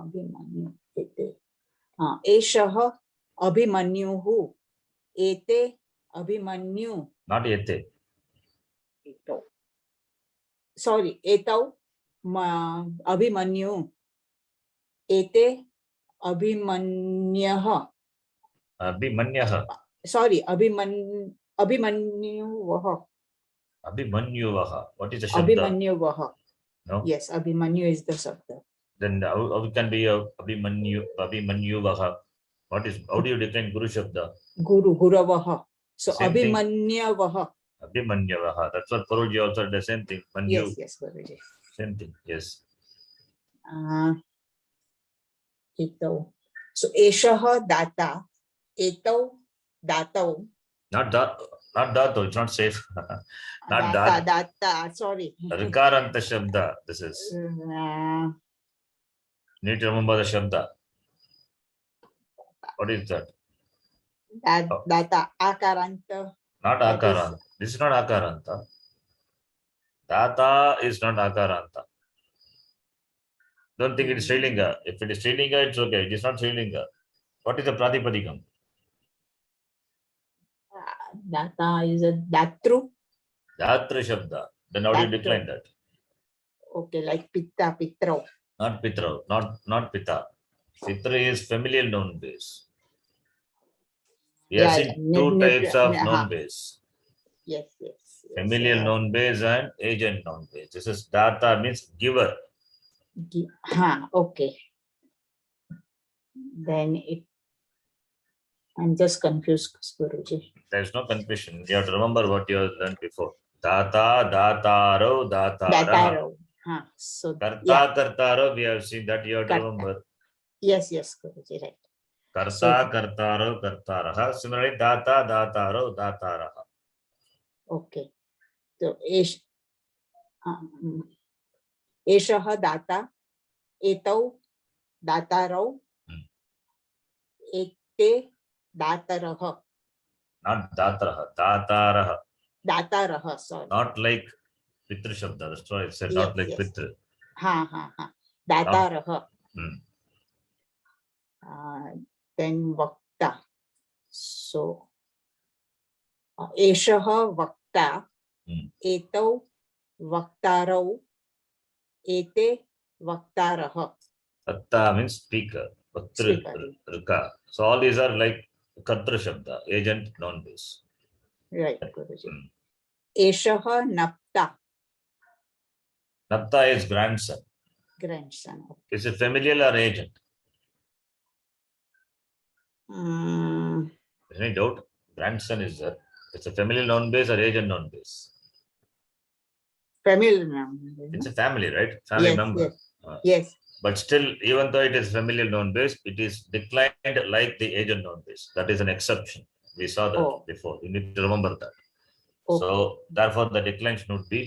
अभिमन्यु एषः अभिमन्युः एते Abhimanyu Not Yete. sorry एतौ अभिमन्यु एते अभिमन्यः Abhimanyaha. sorry अभिमन्युवः Abhimanyuvaha. What is the Shabda? अभिमन्युवः No. yes Abhimanyu is the शब्द Then how can be Abhimanyuvaha? How do you define Guru Shabda? गुरवः so Same thing. अभिमन्यवः Abhimanyavaha. That's what Parulji also did the same thing. Manyu. yes Guruji Same thing. Yes. एतौ so एषः दाता एतौ दातौ Not Dato. It's not safe. Not that. दाता sorry Rikaranta Shabda. This is. Need to remember the Shabda. What is that? दाता आकारांत Not That is- Akaranta. This is not Akaranta. Data is not Akaranta. Don't think it is Srilinga. If it is Srilinga, it's okay. It is not Srilinga. What is the Pratipadikam? दाता is a datru Datra Shabda. Then how do you Datra. decline that? okay like pitta pitrau Not Pitra. Not Pita. Pitra is familial noun base. We have Yeah, seen two types of noun base. yes Familial noun base and agent noun base. This is data means giver. okay then it I'm just confused Guruji There is no confusion. You have to remember what you have learned before. Data, dataro, datara. dataro so Karta, yeah kartaro, we have seen that you have to Karta. remember. yes Guruji right Karta, So- kartaro, kartaraha. Similarly, data, dataro, dataraha. okay so एषः दाता एतौ दातारौ एते दातरः Not dataraha, dataraha. दातारः sorry Not like Pitru Shabda. That's why I said not Yes, like yes. Pitru. दातारः Hmm. then वक्ता so एषः वक्ता एतौ वक्तारौ एते वक्तारः Atta means speaker. Vaktru, Speaker. Rika. So all these are like Kartra Shabda, agent, noun base. right Guruji एषः नप्ता Napta is grandson. grandson Is it familial or agent? Any doubt? Grandson is there. It's a familial noun base or agent noun base. familiar noun It's a family, right? Family yes member. yes But still, even though it is familial noun base, it is declined like the agent noun base. That is an exception. We saw that Oh. before. You need to remember that. Okay. So therefore, the declension would be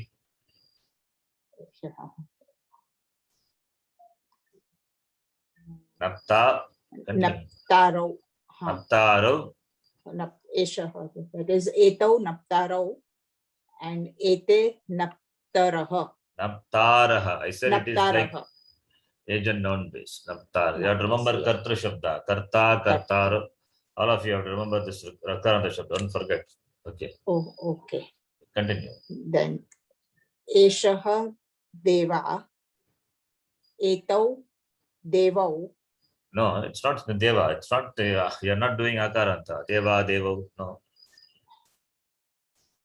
napta. Naptaro. Naptaro. एषः that is एतौ नप्तारौ and एते नप्तरः Naptaraha. I said it is like नप्तारः agent noun base. Naptar. You have to remember Yes. Kartra Shabda. Karta, Kartar. All of you have to remember this Rakaranta Shabda. Don't forget. Okay. oh okay Continue. then एषः देवा एतौ देवौ No, it's not the Deva. It's not Deva. You're not doing Akaranta. Deva, Deva. No.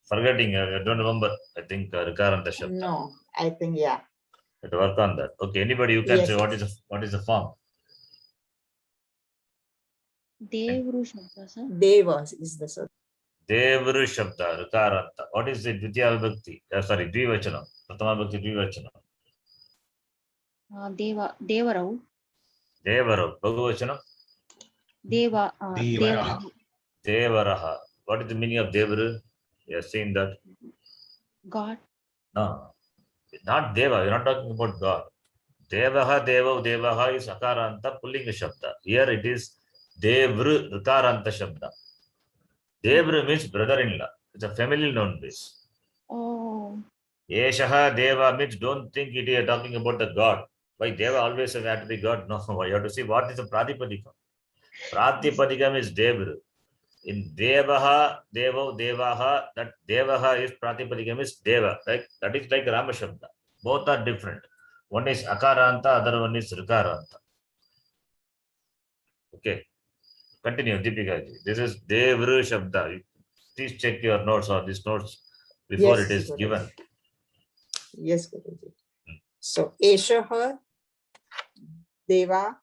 Forgetting. I don't remember. I think Rikaranta Shabda. no I think yeah You have to work on that. Okay. Anybody you can Yes. say what is the form? Devru Shabda, sir. Deva is the sub. Devru Shabda, Rikaranta. What is the Dvitiya Vibhakti? Sorry, Dvivachana. Pratama Vibhakti Dvivachana. Devarau. Devaro. Bhagavachana. Devaraha. Devaraha. What is the meaning of Devaru? You have seen that? God. No. Not Deva. You're not talking about God. Devaha, Devo, Devaha is Akaranta Pullinga Shabda. Here it is Devru Rikaranta Shabda. Devru means brother-in-law. It's a family known base. Oh. Yeshaha Deva means don't think it is talking about the God. Why Deva always have to be God? No, you have to see what is the Pratipadika. Pratipadikam is Devru. In Devaha, Devo, Devaha, that Devaha is Pratipadikam is Deva. Like, that is like Rama Shabda. Both are different. One is Akaranta, other one is Rikaranta. Okay. Continue, Deepika ji. This is Devru Shabda. Please check your notes or these notes before Yes, it is Guruji. given. Yes, Guruji. So, Eshaha Deva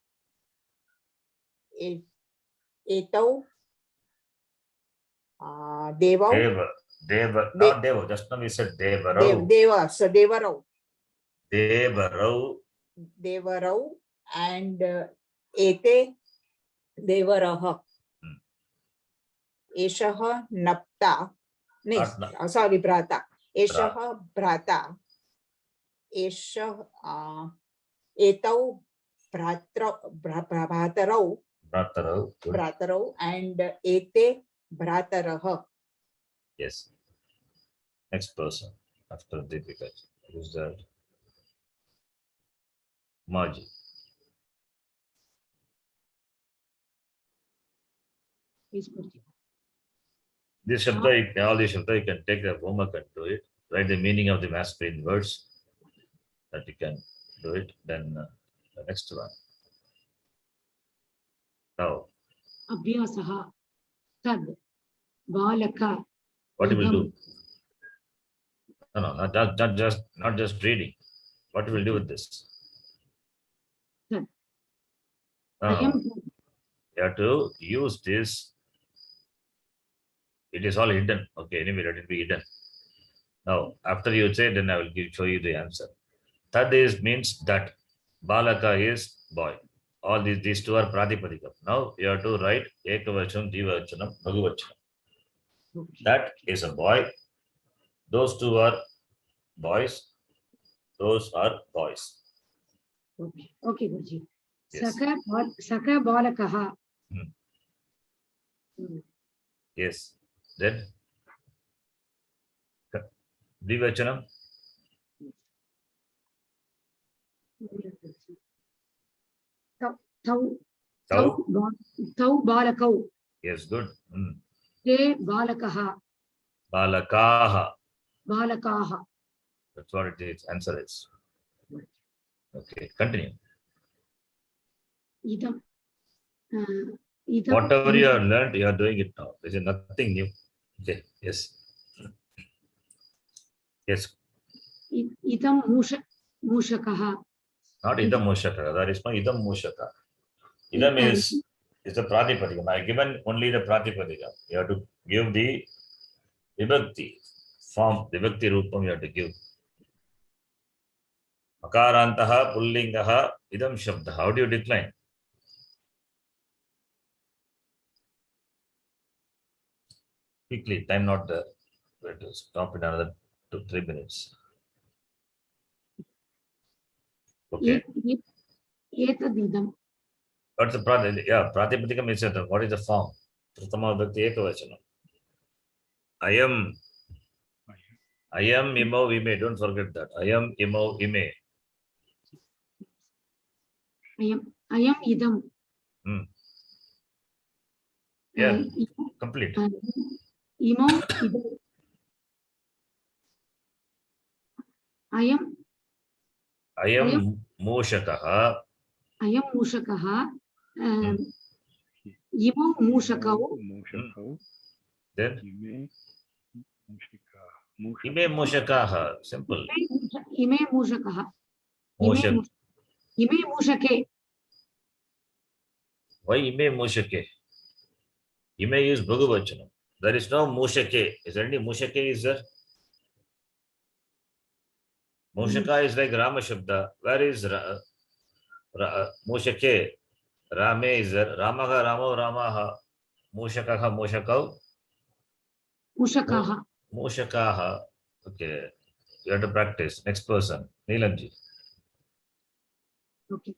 Etau Devau. Deva, not Devo. Just now we said Devarau. Deva, so Devarau. Devarau. And Ete Devaraha. Eshaha Napta. Sorry, Brata. Eshaha Brata. Eshaha Etau Bratarau. And Ete Brataraha. Yes. Next person after Deepika. Who's that? Maji. Yes, Guruji. This Shabda, all these Shabda, you can take the homework and do it. Write the meaning of the masculine words. That you can do it. Then the next one. Now, Abhyasaha Tad Balaka. what you will do? No, not just reading. What you will do with this? Sir. You have to use this. It is all hidden. Okay, anyway, let it be hidden. Now, after you say, then I will show you the answer. Tad is means that. Balaka is boy. All these two are Pratipadikam. Now you have to write Ekavachanam, Dvivachanam, Bhagavachanam. That is a boy. Those two are boys. Those are boys. Okay, Guruji. Yes. Saka Balakaha. Yes. Then Dvivachanam. Tau Balakau. Yes, good. Te Balakaha. Balakaha. Balakaha. That's what it is. Answer is. Okay, continue. Idam. Whatever you have learned, you are doing it now. This is nothing new. Okay, yes. Yes. Idam Mushakaha. Not Idam Mushaka. That is not Idam Mushaka. Idam is the Pratipadikam. I have given only the Pratipadikam. You have to give the Vibhakti form, the Vibhakti Rupam you have to give. Akarantaha, Pullingaha, Idam Shabda. How do you decline? Quickly, time not there. We have to stop in another 2-3 minutes. Okay. Etadidam. What's the Pratipadikam? Yeah, Pratipadikam is what is the form? Pratama Vibhakti Ekavachanam. I am Imo Ime. Don't forget that. I am Imo Ime. I am Idam. Yeah, complete. Imo Idam. I am Mushakaha. I am Mushakaha. Imo Mushakau. Then Ime Mushakaha. Simple. Ime Mushakaha. Mushak. Ime Mushake. Why Ime Mushake? You may use Bhagavachanam. There is no Mushake. Is there any Mushake? Is there? Mushaka is like Rama Shabda. Where is Mushake? Rame is there. Ramaha, Ramo, Ramaha. Mushakaha, Mushakau. Mushakaha. Mushakaha. Okay. You have to practice. Next person. Neelamji. Okay.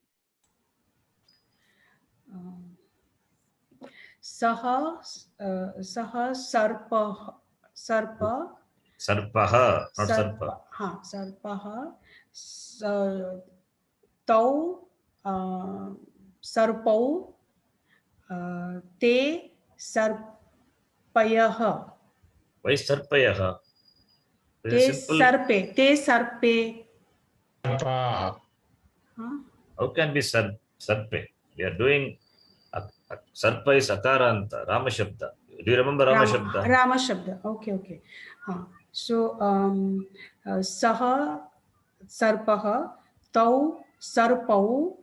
Saha sarpa Sarpaha, not Sarpa. sarpaha tau sarpau te sarpayaha. Why Sarpayaha? Te sarpe. Sarpaha. How can be Sarpe? We are doing Sarpa is Akaranta, Rama Shabda. Do you remember Rama Shabda? Rama Shabda. Okay. So saha sarpaha tau sarpau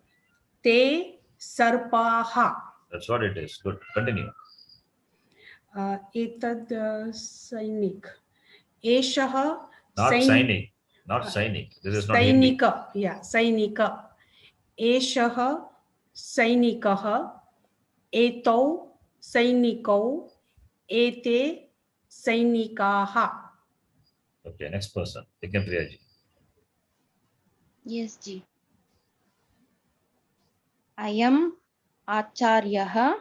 te sarpaha. That's what it is. Good. Continue. Etad sainik. Eshaha Not Sainik. Not Sainik. This is not Hindi. Sainika. Yeah, Sainika. Eshaha Sainikaha. Etau Sainikau. Ete Sainikaha. Okay, next person. Priyaji. Yes, Ji. Ayam Acharyah.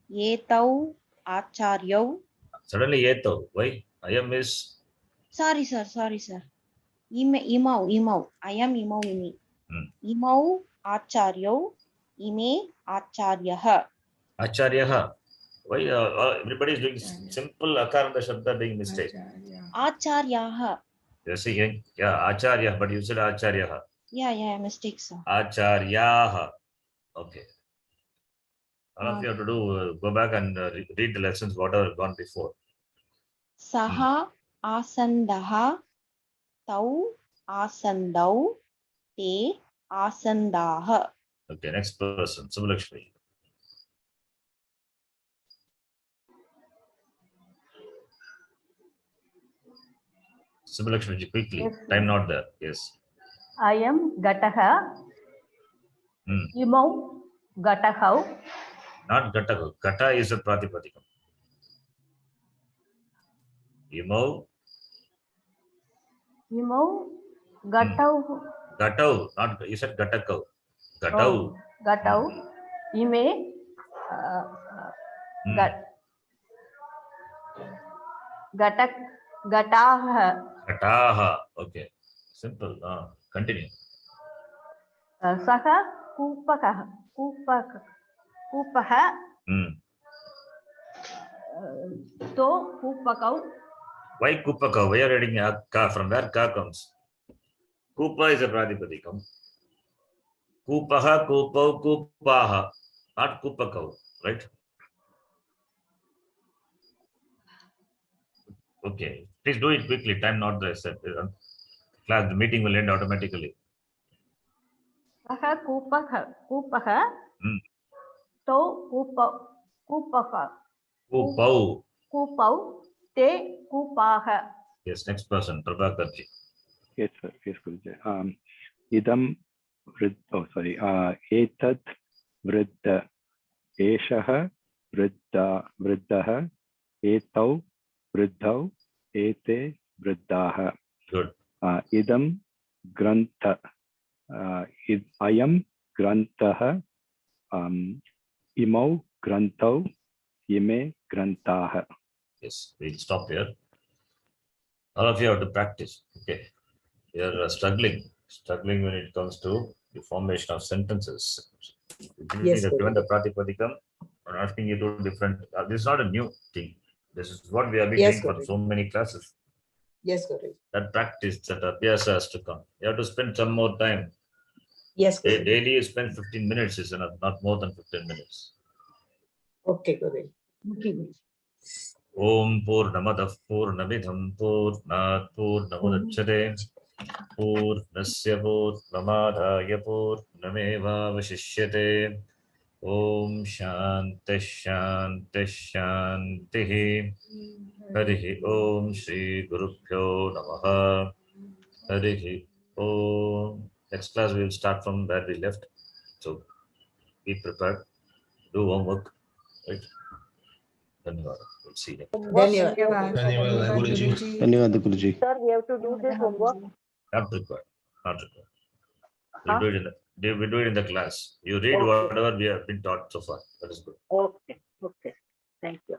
Etau Acharyau. Suddenly Etau. Why? Ayam is. Sorry, sir. Imau. Ayam imau imi. Imau Acharyau. Ime Acharyah. Acharyaha. Why everybody is doing simple Akaranta Shabda being mistake? Acharyaha. You're saying, yeah, Acharya, but you said Acharyaha. Yeah, mistake, sir. Acharyaha. Okay. All of you have to do, go back and read the lessons, whatever gone before. Saha asandaha. Tau asandau. Te asandaha. Okay, next person, Subbalakshmi. Subbalakshmi, quickly. Yes. Time not there. Yes. I am Gataha. Imau Gatahau. Not Gataha. Gata is a Pratipadikam. Imau Gatau. Gatau. Not, you said Gatakau. Gatau. Gatau. Ime. Gataha. Gataha. Okay. Simple. Continue. Saha Kupaha. To Kupakau. Why Kupaka? Why are you reading Ka? From where Ka comes? Kupa is a Pratipadikam. Kupaha, Kupau, Kupaha. Not Kupakau, right? Okay. Please do it quickly. Time not there. Class, the meeting will end automatically. Saha Kupaha. To Kupaha. Kupau. Kupau. Te Kupaha. Yes, next person, Prabhakarji. Yes, sir. Yes, Guruji. Idam Etad Vriddha. Eshaha Vriddaha. Etau Vriddhau. Ete Vriddaha. Good. Idam Grantha. Ayam Grantaha. Imau Grantau. Ime Grantaha. Yes, we'll stop here. All of you have to practice. Okay. You're struggling when it comes to the formation of sentences. Yes, You've given the Pratipadikam. I'm asking you to different. This is not a new thing. This is what we have been Yes, doing for so many classes. Yes, Guruji. That practice, that abhyasa has to come. You have to spend some more time. Yes, Guruji. Daily you spend 15 minutes is enough, not more than 15 minutes. Okay, Guruji. Okay, Guruji. Om Purnamadah Purnamidham Purnat Purnamudachyate Purnasya Purnamadaya Purnameva Vashishyate Om Shanti Shanti Shanti. Harihi Om Shri Gurubhyo Namaha. Harihi Om. Next class we will start from where we left. So be prepared. Do homework. Right. Dhanyawad. We'll see you. Dhanyawad. Dhanyawad, Guruji. Dhanyawad, Guruji. Sir, we have to do this homework. Not required. Not required. Huh? We do it in the class. You read Okay. whatever we have been taught so far. That is good. Okay. Okay. Thank you.